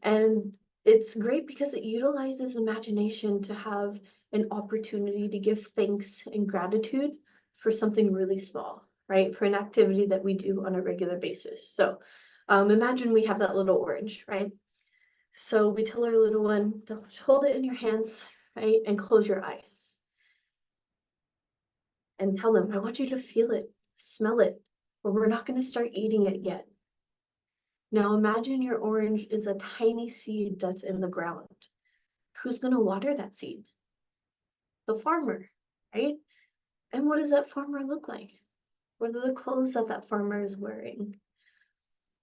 and it's great because it utilizes imagination to have an opportunity to give thanks and gratitude for something really small, right? For an activity that we do on a regular basis. So imagine we have that little orange, right? So we tell our little one to hold it in your hands, right? And close your eyes. And tell them, I want you to feel it, smell it, but we're not going to start eating it yet. Now imagine your orange is a tiny seed that's in the ground. Who's going to water that seed? The farmer, right? And what does that farmer look like? What are the clothes that that farmer is wearing?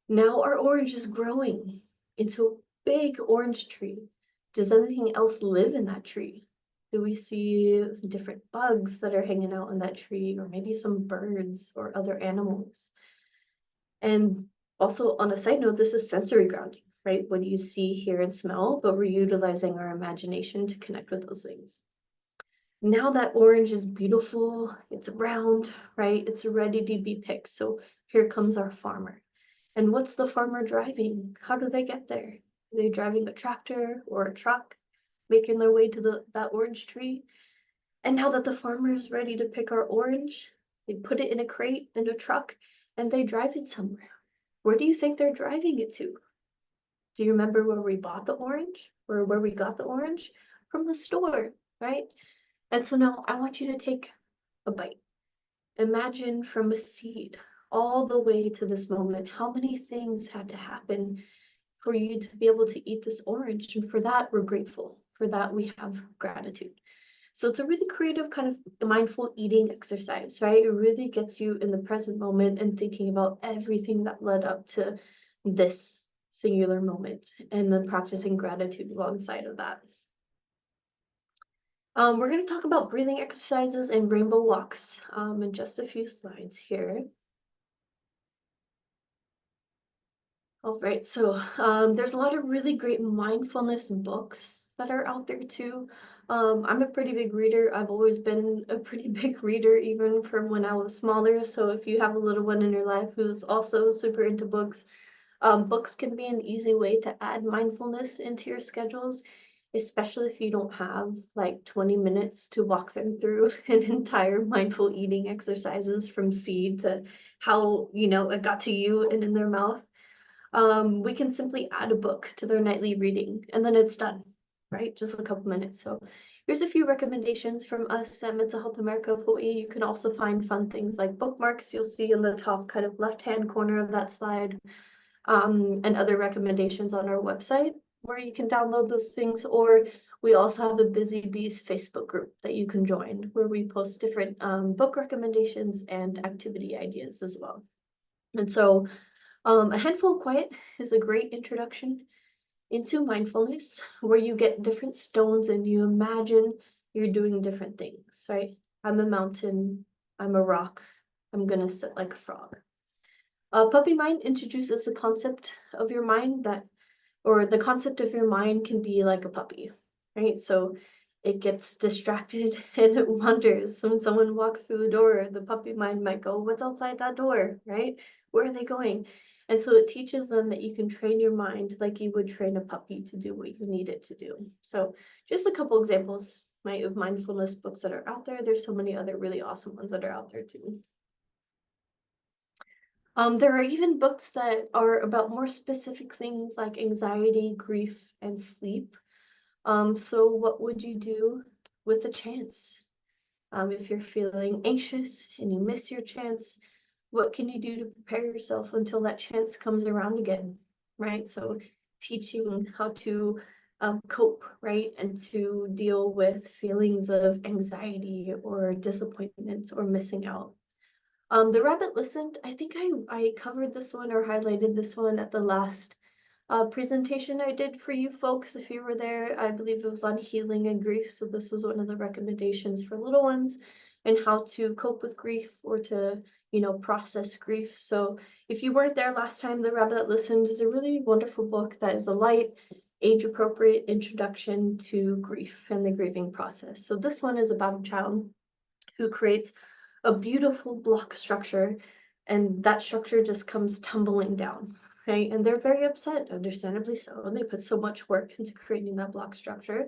Now our orange is growing into a big orange tree. Does anything else live in that tree? Do we see different bugs that are hanging out in that tree, or maybe some birds or other animals? And also, on a side note, this is sensory grounding, right? What you see, hear, and smell, but we're utilizing our imagination to connect with those things. Now that orange is beautiful, it's round, right? It's ready to be picked. So here comes our farmer. And what's the farmer driving? How do they get there? Are they driving a tractor or a truck, making their way to that orange tree? And now that the farmer is ready to pick our orange, they put it in a crate, in a truck, and they drive it somewhere. Where do you think they're driving it to? Do you remember where we bought the orange, or where we got the orange? From the store, right? And so now I want you to take a bite. Imagine from a seed all the way to this moment, how many things had to happen for you to be able to eat this orange. And for that, we're grateful. For that, we have gratitude. So it's a really creative kind of mindful eating exercise, right? It really gets you in the present moment and thinking about everything that led up to this singular moment, and then practicing gratitude alongside of that. We're going to talk about breathing exercises and rainbow walks in just a few slides here. All right, so there's a lot of really great mindfulness books that are out there too. I'm a pretty big reader. I've always been a pretty big reader, even from when I was smaller. So if you have a little one in your life who's also super into books, Books can be an easy way to add mindfulness into your schedules, especially if you don't have like 20 minutes to walk them through an entire mindful eating exercises from seed to how, it got to you and in their mouth. We can simply add a book to their nightly reading and then it's done, right? Just a couple minutes. So here's a few recommendations from us at Mental Health America of Hawaii. You can also find fun things like bookmarks you'll see in the top kind of left-hand corner of that slide, and other recommendations on our website where you can download those things. Or we also have the Busy Bees Facebook group that you can join where we post different book recommendations and activity ideas as well. And so a handful of quiet is a great introduction into mindfulness where you get different stones and you imagine you're doing different things, right? I'm a mountain, I'm a rock, I'm gonna sit like a frog. Puppy mind introduces the concept of your mind the concept of your mind can be like a puppy, right? So it gets distracted and it wanders. When someone walks through the door, the puppy mind might go, what's outside that door, right? Where are they going? And so it teaches them that you can train your mind like you would train a puppy to do what you need it to do. So just a couple examples, right, of mindfulness books that are out there. There's so many other really awesome ones that are out there too. There are even books that are about more specific things like anxiety, grief, and sleep. So what would you do with the chance? If you're feeling anxious and you miss your chance, what can you do to prepare yourself until that chance comes around again, right? So teaching how to cope, right? And to deal with feelings of anxiety or disappointment or missing out. The rabbit listened. I think I covered this one or highlighted this one at the last presentation I did for you folks. If you were there, I believe it was on healing and grief. So this was one of the recommendations for little ones and how to cope with grief or to, process grief. So if you weren't there last time, The Rabbit That Listened is a really wonderful book that is a light, age-appropriate introduction to grief and the grieving process. So this one is about a child who creates a beautiful block structure, and that structure just comes tumbling down, right? And they're very upset, understandably so, and they put so much work into creating that block structure.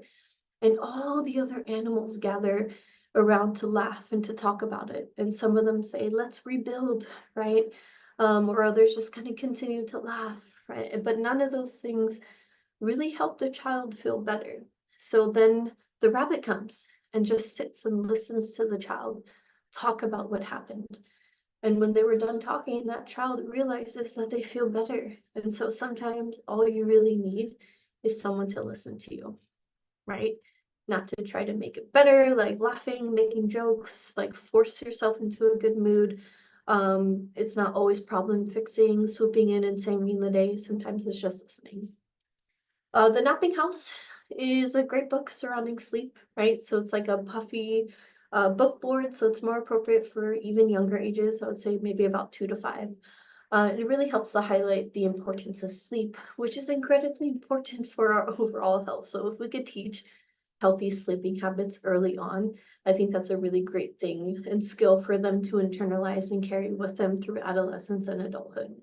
And all the other animals gather around to laugh and to talk about it. And some of them say, let's rebuild, right? Or others just kind of continue to laugh, right? But none of those things really help the child feel better. So then the rabbit comes and just sits and listens to the child talk about what happened. And when they were done talking, that child realizes that they feel better. And so sometimes all you really need is someone to listen to you, right? Not to try to make it better, like laughing, making jokes, like force yourself into a good mood. It's not always problem fixing, swooping in and saving the day. Sometimes it's just listening. The Napping House is a great book surrounding sleep, right? So it's like a puffy book board, so it's more appropriate for even younger ages. I would say maybe about 2 to 5. It really helps to highlight the importance of sleep, which is incredibly important for our overall health. So if we could teach healthy sleeping habits early on, I think that's a really great thing and skill for them to internalize and carry with them through adolescence and adulthood.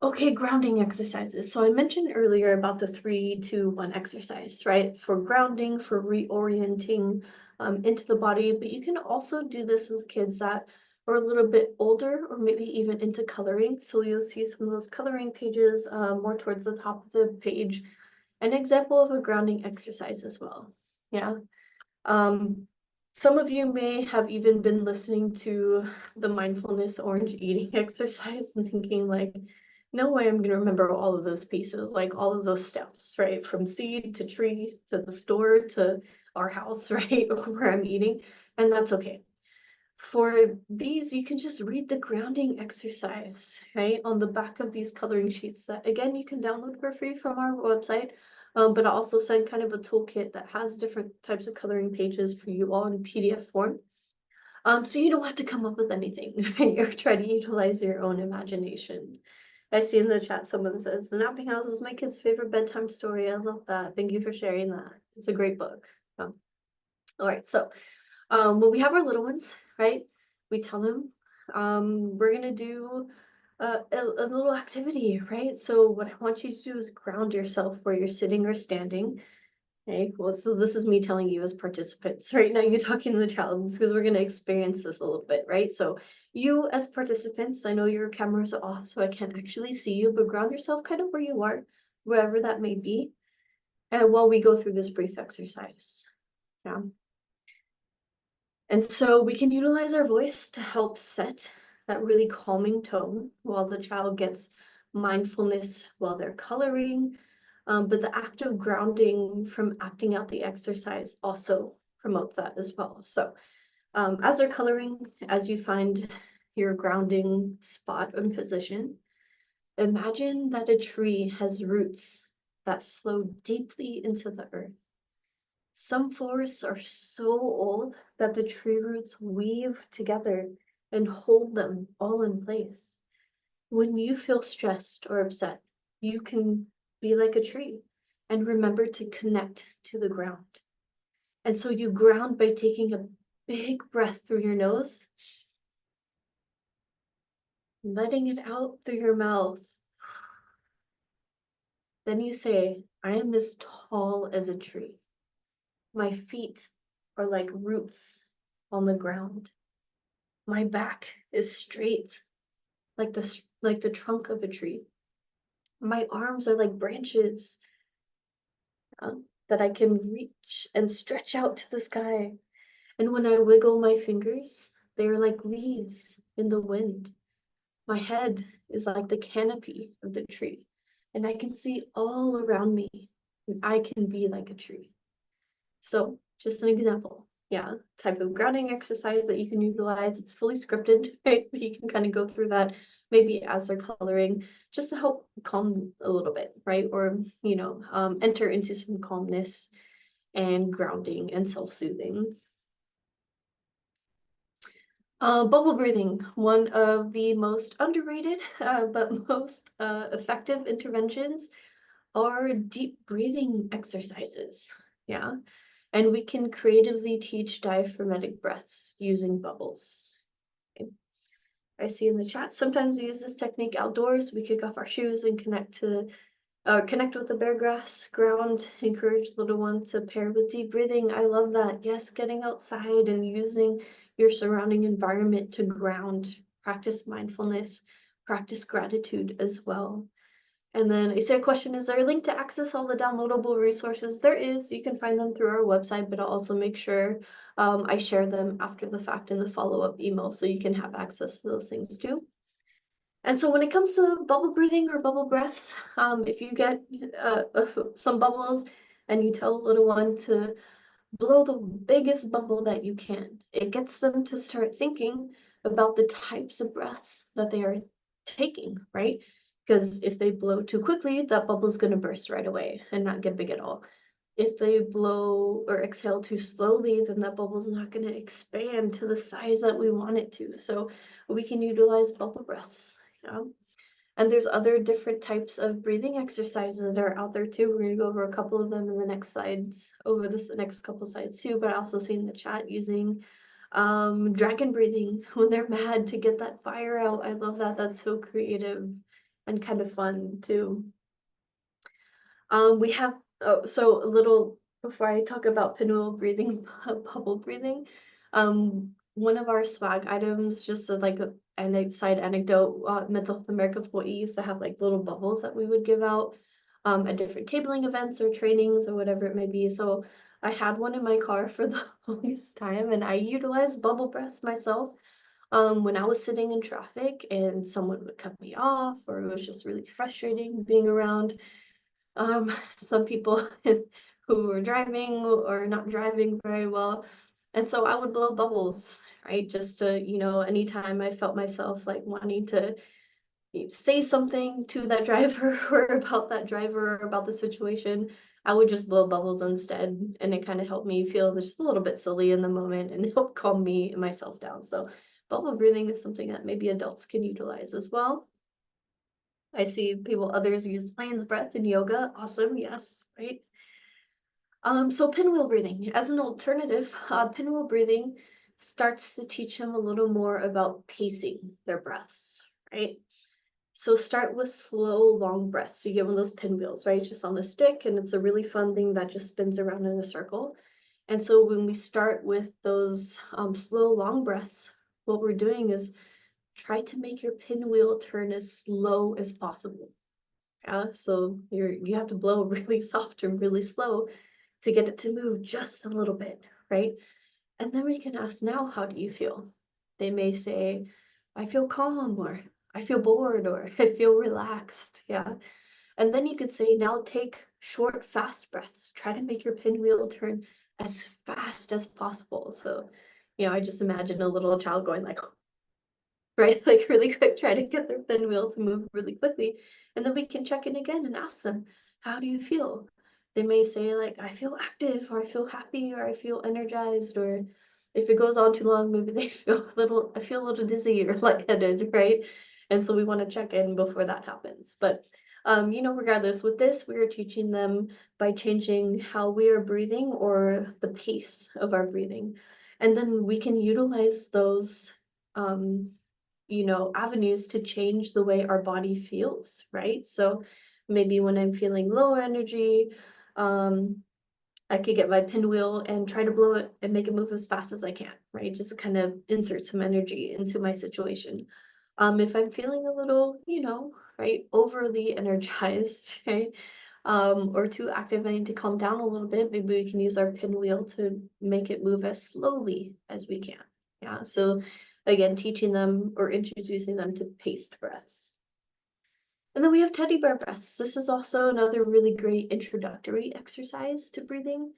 Okay, grounding exercises. So I mentioned earlier about the 3-2-1 exercise, right? For grounding, for reorienting into the body, but you can also do this with kids that are a little bit older or maybe even into coloring. So you'll see some of those coloring pages more towards the top of the page. An example of a grounding exercise as well. Yeah. Some of you may have even been listening to the mindfulness orange eating exercise and thinking like, no way I'm going to remember all of those pieces, like all of those steps, right? From seed to tree to the store to our house, right? Where I'm eating. And that's okay. For these, you can just read the grounding exercise, right? On the back of these coloring sheets that, again, you can download for free from our website. But I also send kind of a toolkit that has different types of coloring pages for you all in PDF form. So you don't have to come up with anything, right? Or try to utilize your own imagination. I see in the chat someone says, The Napping House was my kid's favorite bedtime story. I love that. Thank you for sharing that. It's a great book. All right, so when we have our little ones, right, we tell them we're going to do a little activity, right? So what I want you to do is ground yourself where you're sitting or standing. Okay, well, so this is me telling you as participants. Right now you're talking to the child because we're going to experience this a little bit, right? So you as participants, I know your cameras are off, so I can't actually see you, but ground yourself kind of where you are, wherever that may be, and while we go through this brief exercise. Yeah. And so we can utilize our voice to help set that really calming tone while the child gets mindfulness while they're coloring. But the act of grounding from acting out the exercise also promotes that as well. So as they're coloring, as you find your grounding spot and position, imagine that a tree has roots that flow deeply into the earth. Some forests are so old that the tree roots weave together and hold them all in place. When you feel stressed or upset, you can be like a tree and remember to connect to the ground. And so you ground by taking a big breath through your nose, letting it out through your mouth. Then you say, I am as tall as a tree. My feet are like roots on the ground. My back is straight, like the trunk of a tree. My arms are like branches that I can reach and stretch out to the sky. And when I wiggle my fingers, they are like leaves in the wind. My head is like the canopy of the tree, and I can see all around me, and I can be like a tree. So, just an example. Yeah, type of grounding exercise that you can utilize. It's fully scripted, right? But you can kind of go through that maybe as they're coloring, just to help calm a little bit, right? Or, enter into some calmness and grounding and self-soothing. Bubble breathing, one of the most underrated but most effective interventions are deep breathing exercises. Yeah. And we can creatively teach diaphragmatic breaths using bubbles. Okay. I see in the chat, sometimes we use this technique outdoors. We kick off our shoes and connect with the bare grass ground, encourage little one to pair with deep breathing. I love that. Yes, getting outside and using your surrounding environment to ground, practice mindfulness, practice gratitude as well. And then I see a question, is there a link to access all the downloadable resources? There is. You can find them through our website, but I'll also make sure I share them after the fact in the follow-up email so you can have access to those things too. And so when it comes to bubble breathing or bubble breaths, if you get some bubbles and you tell a little one to blow the biggest bubble that you can, it gets them to start thinking about the types of breaths that they are taking, right? Because if they blow too quickly, that bubble is going to burst right away and not get big at all. If they blow or exhale too slowly, then that bubble is not going to expand to the size that we want it to. So we can utilize bubble breaths. Yeah. And there's other different types of breathing exercises that are out there too. We're going to go over a couple of them in the next slides, over this next couple slides too. But I also see in the chat using dragon breathing when they're mad to get that fire out. I love that. That's so creative and kind of fun too. We have so a little before I talk about pinwheel breathing, bubble breathing. One of our swag items, just like a side anecdote, Mental Health America of Hawai'i used to have like little bubbles that we would give out at different tabling events or trainings or whatever it may be. So I had one in my car for the longest time, and I utilized bubble breaths myself. When I was sitting in traffic and someone would cut me off, or it was just really frustrating being around some people who were driving or not driving very well. And so I would blow bubbles, right? Just to, anytime I felt myself like wanting to say something to that driver or about that driver or about the situation, I would just blow bubbles instead. And it kind of helped me feel just a little bit silly in the moment and help calm me and myself down. So bubble breathing is something that maybe adults can utilize as well. I see others use lion's breath in yoga. Awesome, yes, right? So pinwheel breathing, as an alternative, pinwheel breathing starts to teach them a little more about pacing their breaths, right? So start with slow, long breaths. You get one of those pinwheels, right? It's just on the stick, and it's a really fun thing that just spins around in a circle. And so when we start with those slow, long breaths, what we're doing is try to make your pinwheel turn as slow as possible. Yeah, so you have to blow really soft and really slow to get it to move just a little bit, right? And then we can ask, now, how do you feel? They may say, I feel calm, or I feel bored, or I feel relaxed. Yeah. And then you could say, now take short, fast breaths. Try to make your pinwheel turn as fast as possible. So, I just imagine a little child going like, right? Like really quick, try to get their pinwheel to move really quickly. And then we can check in again and ask them, how do you feel? They may say like, I feel active, or I feel happy, or I feel energized, or if it goes on too long, maybe they I feel a little dizzy or lightheaded, right? And so we want to check in before that happens. But regardless, with this, we are teaching them by changing how we are breathing or the pace of our breathing. And then we can utilize those avenues to change the way our body feels, right? So maybe when I'm feeling low energy, I could get my pinwheel and try to blow it and make it move as fast as I can, right? Just to kind of insert some energy into my situation. If I'm feeling a little, right, overly energized, right, or too active, I need to calm down a little bit. Maybe we can use our pinwheel to make it move as slowly as we can. Yeah, so again, teaching them or introducing them to paced breaths. And then we have teddy bear breaths. This is also another really great introductory exercise to breathing.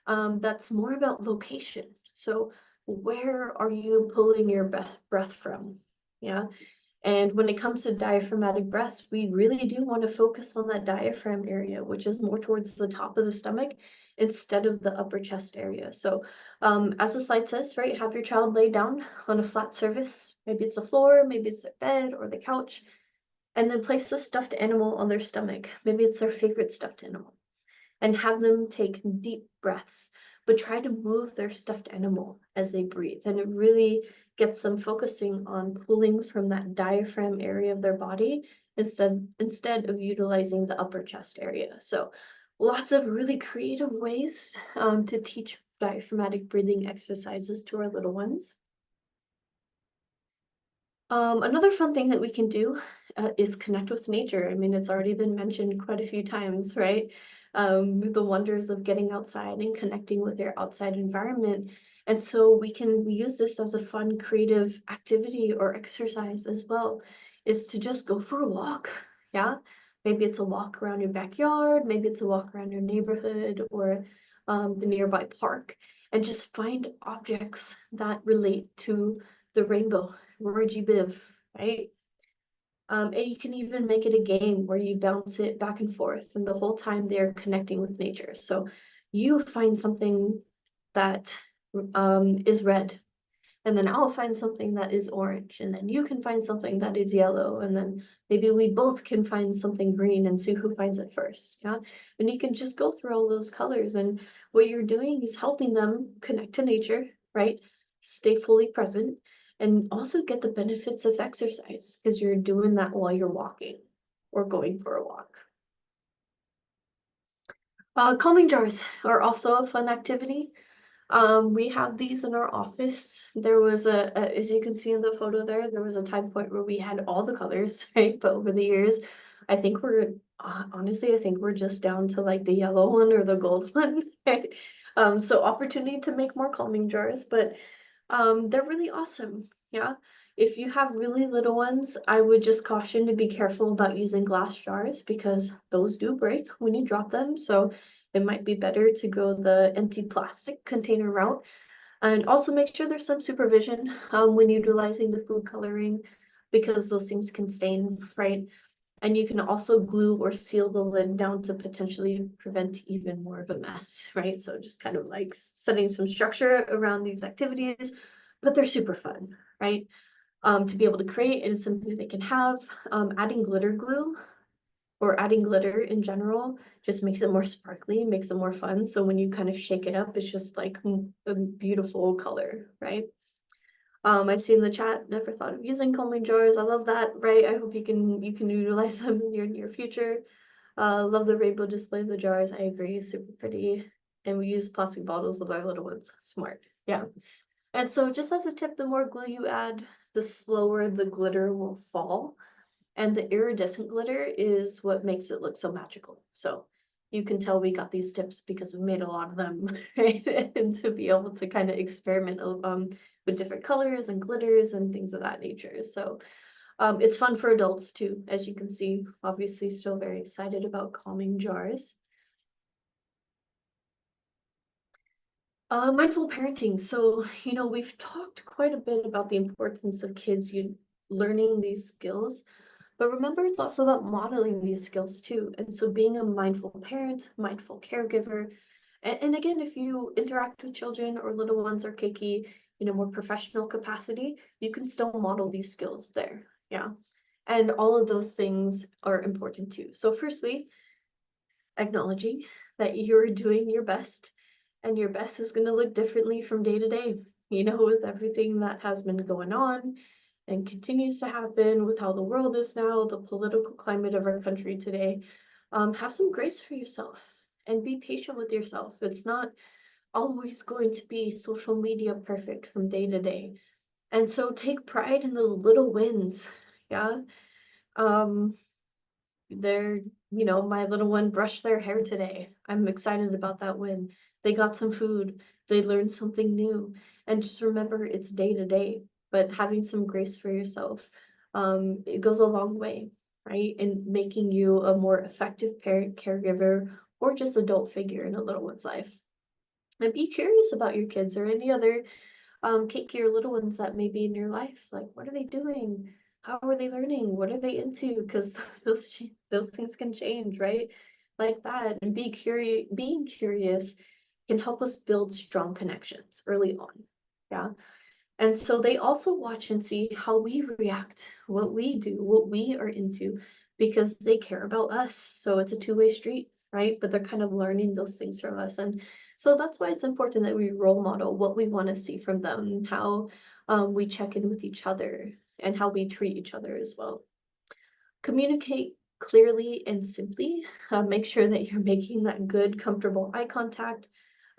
That's more about location. So where are you pulling your breath from? Yeah. And when it comes to diaphragmatic breaths, we really do want to focus on that diaphragm area, which is more towards the top of the stomach instead of the upper chest area. So as the slide says, right, have your child lay down on a flat surface. Maybe it's the floor, maybe it's their bed or the couch, and then place the stuffed animal on their stomach. Maybe it's their favorite stuffed animal, and have them take deep breaths, but try to move their stuffed animal as they breathe. And it really gets them focusing on pulling from that diaphragm area of their body instead of utilizing the upper chest area. So lots of really creative ways to teach diaphragmatic breathing exercises to our little ones. Another fun thing that we can do is connect with nature. I mean, it's already been mentioned quite a few times, right? The wonders of getting outside and connecting with your outside environment. And so we can use this as a fun, creative activity or exercise as well, is to just go for a walk. Yeah. Maybe it's a walk around your backyard, maybe it's a walk around your neighborhood or the nearby park, and just find objects that relate to the rainbow, Rory Biv, right? And you can even make it a game where you bounce it back and forth, and the whole time they're connecting with nature. So you find something that is red, and then I'll find something that is orange, and then you can find something that is yellow, and then maybe we both can find something green and see who finds it first. Yeah, and you can just go through all those colors, and what you're doing is helping them connect to nature, right? Stay fully present, and also get the benefits of exercise because you're doing that while you're walking or going for a walk. Calming jars are also a fun activity. We have these in our office. There was as you can see in the photo there was a time point where we had all the colors, right? But over the years, I think honestly, I think we're just down to like the yellow one or the gold one, right? So opportunity to make more calming jars, but they're really awesome. Yeah. If you have really little ones, I would just caution to be careful about using glass jars because those do break when you drop them. So it might be better to go the empty plastic container route. And also make sure there's some supervision when utilizing the food coloring because those things can stain, right? And you can also glue or seal the lid down to potentially prevent even more of a mess, right? So just kind of like setting some structure around these activities, but they're super fun, right? To be able to create, and it's something they can have. Adding glitter glue or adding glitter in general just makes it more sparkly, makes it more fun. So when you kind of shake it up, it's just like a beautiful color, right? I see in the chat, never thought of using calming jars. I love that, right? I hope you can utilize them in your near future. Love the rainbow display of the jars. I agree, super pretty. And we use plastic bottles with our little ones. Smart, yeah. And so just as a tip, the more glue you add, the slower the glitter will fall. And the iridescent glitter is what makes it look so magical. So you can tell we got these tips because we made a lot of them, right? And to be able to kind of experiment with different colors and glitters and things of that nature. So it's fun for adults too, as you can see. Obviously, still very excited about calming jars. Mindful parenting. So, we've talked quite a bit about the importance of kids learning these skills, but remember, it's also about modeling these skills too. And so being a mindful parent, mindful caregiver, and again, if you interact with children or little ones or Keiki, more professional capacity, you can still model these skills there. Yeah. And all of those things are important too. So firstly, acknowledging that you're doing your best, and your best is going to look differently from day to day, with everything that has been going on and continues to happen with how the world is now, the political climate of our country today. Have some grace for yourself and be patient with yourself. It's not always going to be social media perfect from day to day. And so take pride in those little wins. Yeah. Um, my little one brushed their hair today. I'm excited about that win. They got some food. They learned something new. And just remember, it's day to day, but having some grace for yourself, it goes a long way, right? In making you a more effective parent, caregiver, or just adult figure in a little one's life. And be curious about your kids or any other Keiki or little ones that may be in your life. Like, what are they doing? How are they learning? What are they into? Because those things can change, right? Like that. And being curious can help us build strong connections early on. Yeah. And so they also watch and see how we react, what we do, what we are into, because they care about us. So it's a two-way street, right? But they're kind of learning those things from us. And so that's why it's important that we role model what we want to see from them, how we check in with each other, and how we treat each other as well. Communicate clearly and simply. Make sure that you're making that good, comfortable eye contact,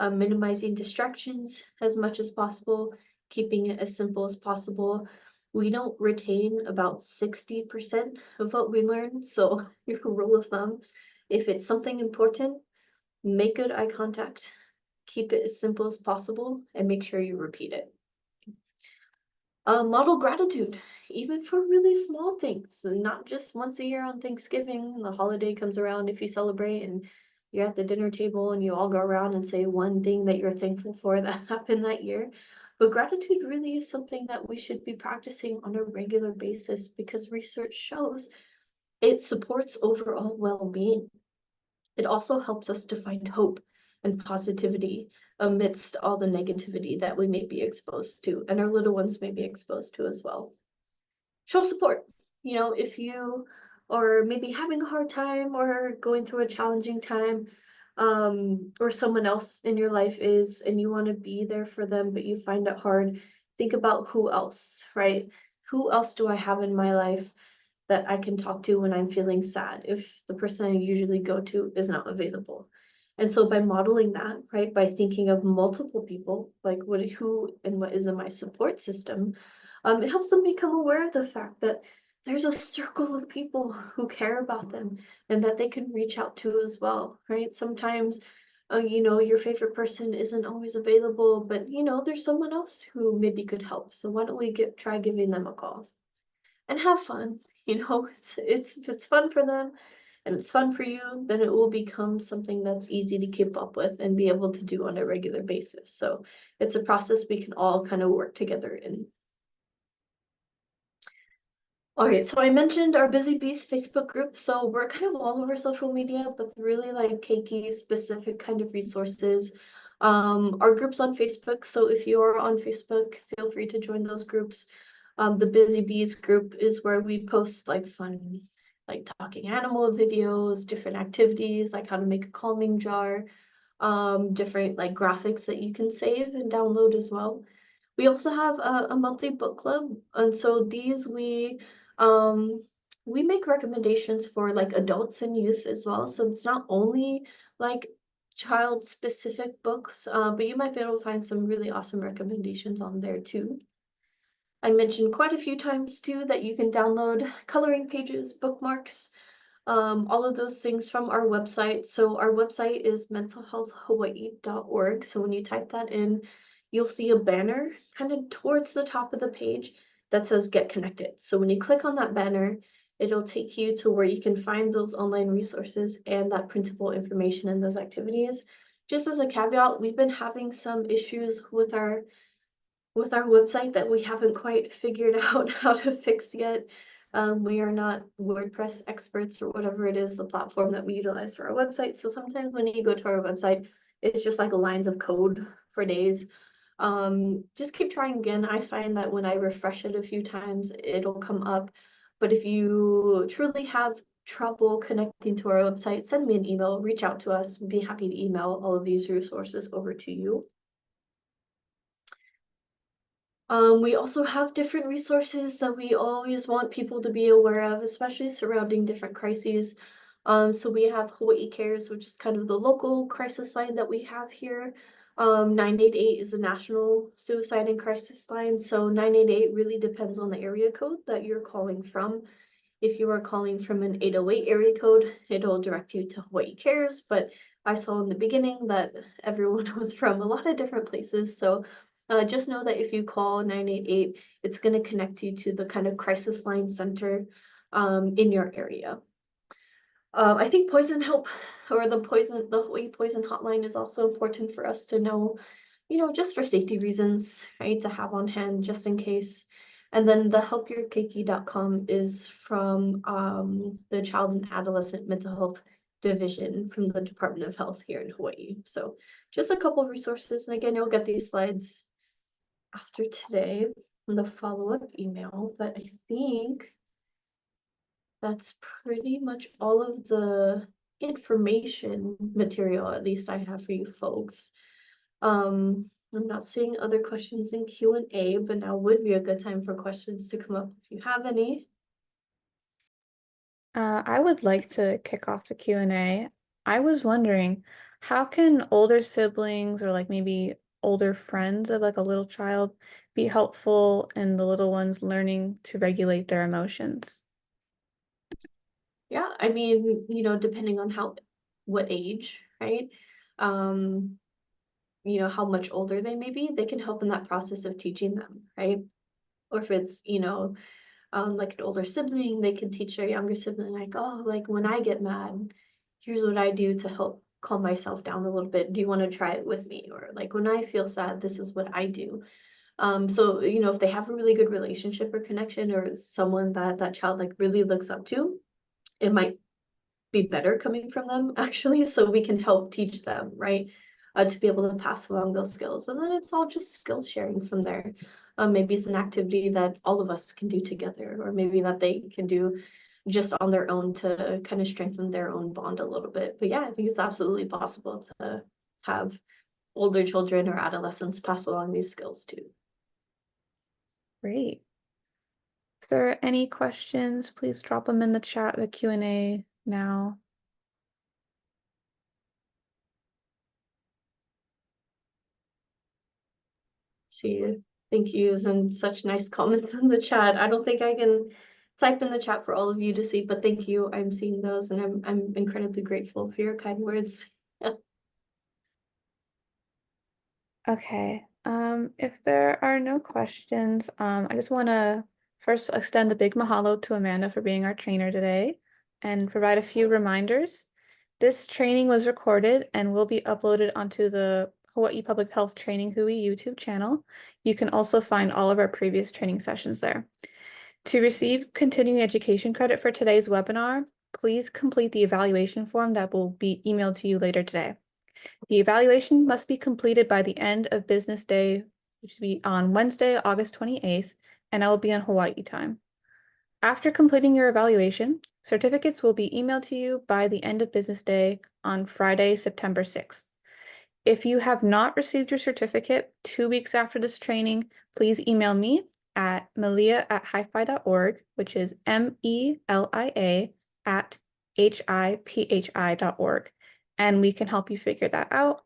minimizing distractions as much as possible, keeping it as simple as possible. We don't retain about 60% of what we learn. So your rule of thumb, if it's something important, make good eye contact, keep it as simple as possible, and make sure you repeat it. Model gratitude, even for really small things, and not just once a year on Thanksgiving. The holiday comes around if you celebrate and you're at the dinner table and you all go around and say one thing that you're thankful for that happened that year. But gratitude really is something that we should be practicing on a regular basis because research shows it supports overall well-being. It also helps us to find hope and positivity amidst all the negativity that we may be exposed to, and our little ones may be exposed to as well. Show support. If you are maybe having a hard time or going through a challenging time, or someone else in your life is, and you want to be there for them, but you find it hard, think about who else, right? Who else do I have in my life that I can talk to when I'm feeling sad if the person I usually go to is not available? And so by modeling that, right, by thinking of multiple people, like who and what is in my support system, it helps them become aware of the fact that there's a circle of people who care about them and that they can reach out to as well, right? Sometimes, your favorite person isn't always available, but there's someone else who maybe could help. So why don't we try giving them a call and have fun? It's fun for them and it's fun for you, then it will become something that's easy to keep up with and be able to do on a regular basis. So it's a process we can all kind of work together in. All right, so I mentioned our Busy Bees Facebook group. So we're kind of all over social media, but really like Keiki specific kind of resources. Our group's on Facebook. So if you're on Facebook, feel free to join those groups. The Busy Bees group is where we post like fun, like talking animal videos, different activities, like how to make a calming jar, different like graphics that you can save and download as well. We also have a monthly book club, and so these we make recommendations for like adults and youth as well. So it's not only like child specific books, but you might be able to find some really awesome recommendations on there too. I mentioned quite a few times too that you can download coloring pages, bookmarks, all of those things from our website. So our website is mentalhealthhawaii.org. So when you type that in, you'll see a banner kind of towards the top of the page that says Get Connected. So when you click on that banner, it'll take you to where you can find those online resources and that printable information and those activities. Just as a caveat, we've been having some issues with our website that we haven't quite figured out how to fix yet. We are not WordPress experts or whatever it is, the platform that we utilize for our website. So sometimes when you go to our website, it's just like lines of code for days. Just keep trying again. I find that when I refresh it a few times, it'll come up. But if you truly have trouble connecting to our website, send me an email, reach out to us. We'd be happy to email all of these resources over to you. We also have different resources that we always want people to be aware of, especially surrounding different crises. So we have Hawaii Cares, which is kind of the local crisis line that we have here. 988 is the national suicide and crisis line. So 988 really depends on the area code that you're calling from. If you are calling from an 808 area code, it'll direct you to Hawaii Cares. But I saw in the beginning that everyone was from a lot of different places. So just know that if you call 988, it's going to connect you to the kind of crisis line center in your area. I think poison help or the Hawaii poison hotline is also important for us to know, just for safety reasons, right? To have on hand just in case. And then the helpyourkeiki.com is from the Child and Adolescent Mental Health Division from the Department of Health here in Hawaii. So just a couple of resources. And again, you'll get these slides after today in the follow-up email, but I think that's pretty much all of the information material, at least I have for you folks. I'm not seeing other questions in Q&A, but now would be a good time for questions to come up if you have any. I would like to kick off the Q&A. I was wondering, how can older siblings or like maybe older friends of like a little child be helpful in the little ones learning to regulate their emotions? Yeah, I mean, depending on what age, right? How much older they may be, they can help in that process of teaching them, right? Or if it's, like an older sibling, they can teach their younger sibling, like, oh, like when I get mad, here's what I do to help calm myself down a little bit. Do you want to try it with me? Or like when I feel sad, this is what I do. So, if they have a really good relationship or connection or someone that child like really looks up to, it might be better coming from them actually, so we can help teach them, right? To be able to pass along those skills. And then it's all just skill sharing from there. Maybe it's an activity that all of us can do together, or maybe that they can do just on their own to kind of strengthen their own bond a little bit. But yeah, I think it's absolutely possible to have older children or adolescents pass along these skills too. Great. If there are any questions, please drop them in the chat, the Q&A now. See, thank yous and such nice comments in the chat. I don't think I can type in the chat for all of you to see, but thank you. I'm seeing those and I'm incredibly grateful for your kind words. Okay. If there are no questions, I just want to first extend a big mahalo to Amanda for being our trainer today and provide a few reminders. This training was recorded and will be uploaded onto the Hawaii Public Health Training Hui YouTube channel. You can also find all of our previous training sessions there. To receive continuing education credit for today's webinar, please complete the evaluation form that will be emailed to you later today. The evaluation must be completed by the end of business day, which will be on Wednesday, August 28th, and I will be on Hawaii time. After completing your evaluation, certificates will be emailed to you by the end of business day on Friday, September 6th. If you have not received your certificate 2 weeks after this training, please email me at melia@hifi.org, which is MELIA@HIPHI.org, and we can help you figure that out.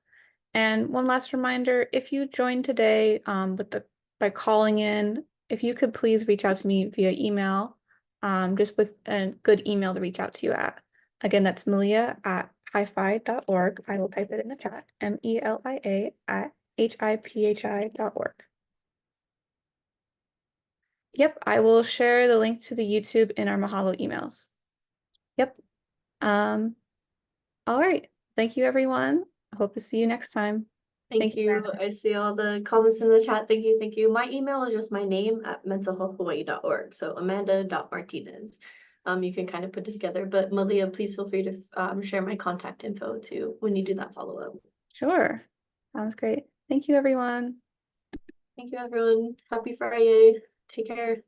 And one last reminder, if you joined today by calling in, if you could please reach out to me via email, just with a good email to reach out to you at. Again, that's melia@hifi.org. I will type it in the chat, MELIA@HIPHI.org. Yep, I will share the link to the YouTube in our Mahalo emails. Yep. All right. Thank you, everyone. I hope to see you next time. Thank you. Amanda. I see all the comments in the chat. Thank you. Thank you. My email is just my name at mentalhealthhawaii.org. So amanda.martinez. You can kind of put it together, but Malia, please feel free to share my contact info too when you do that follow-up. Sure. Sounds great. Thank you, everyone. Thank you, everyone. Happy Friday. Take care.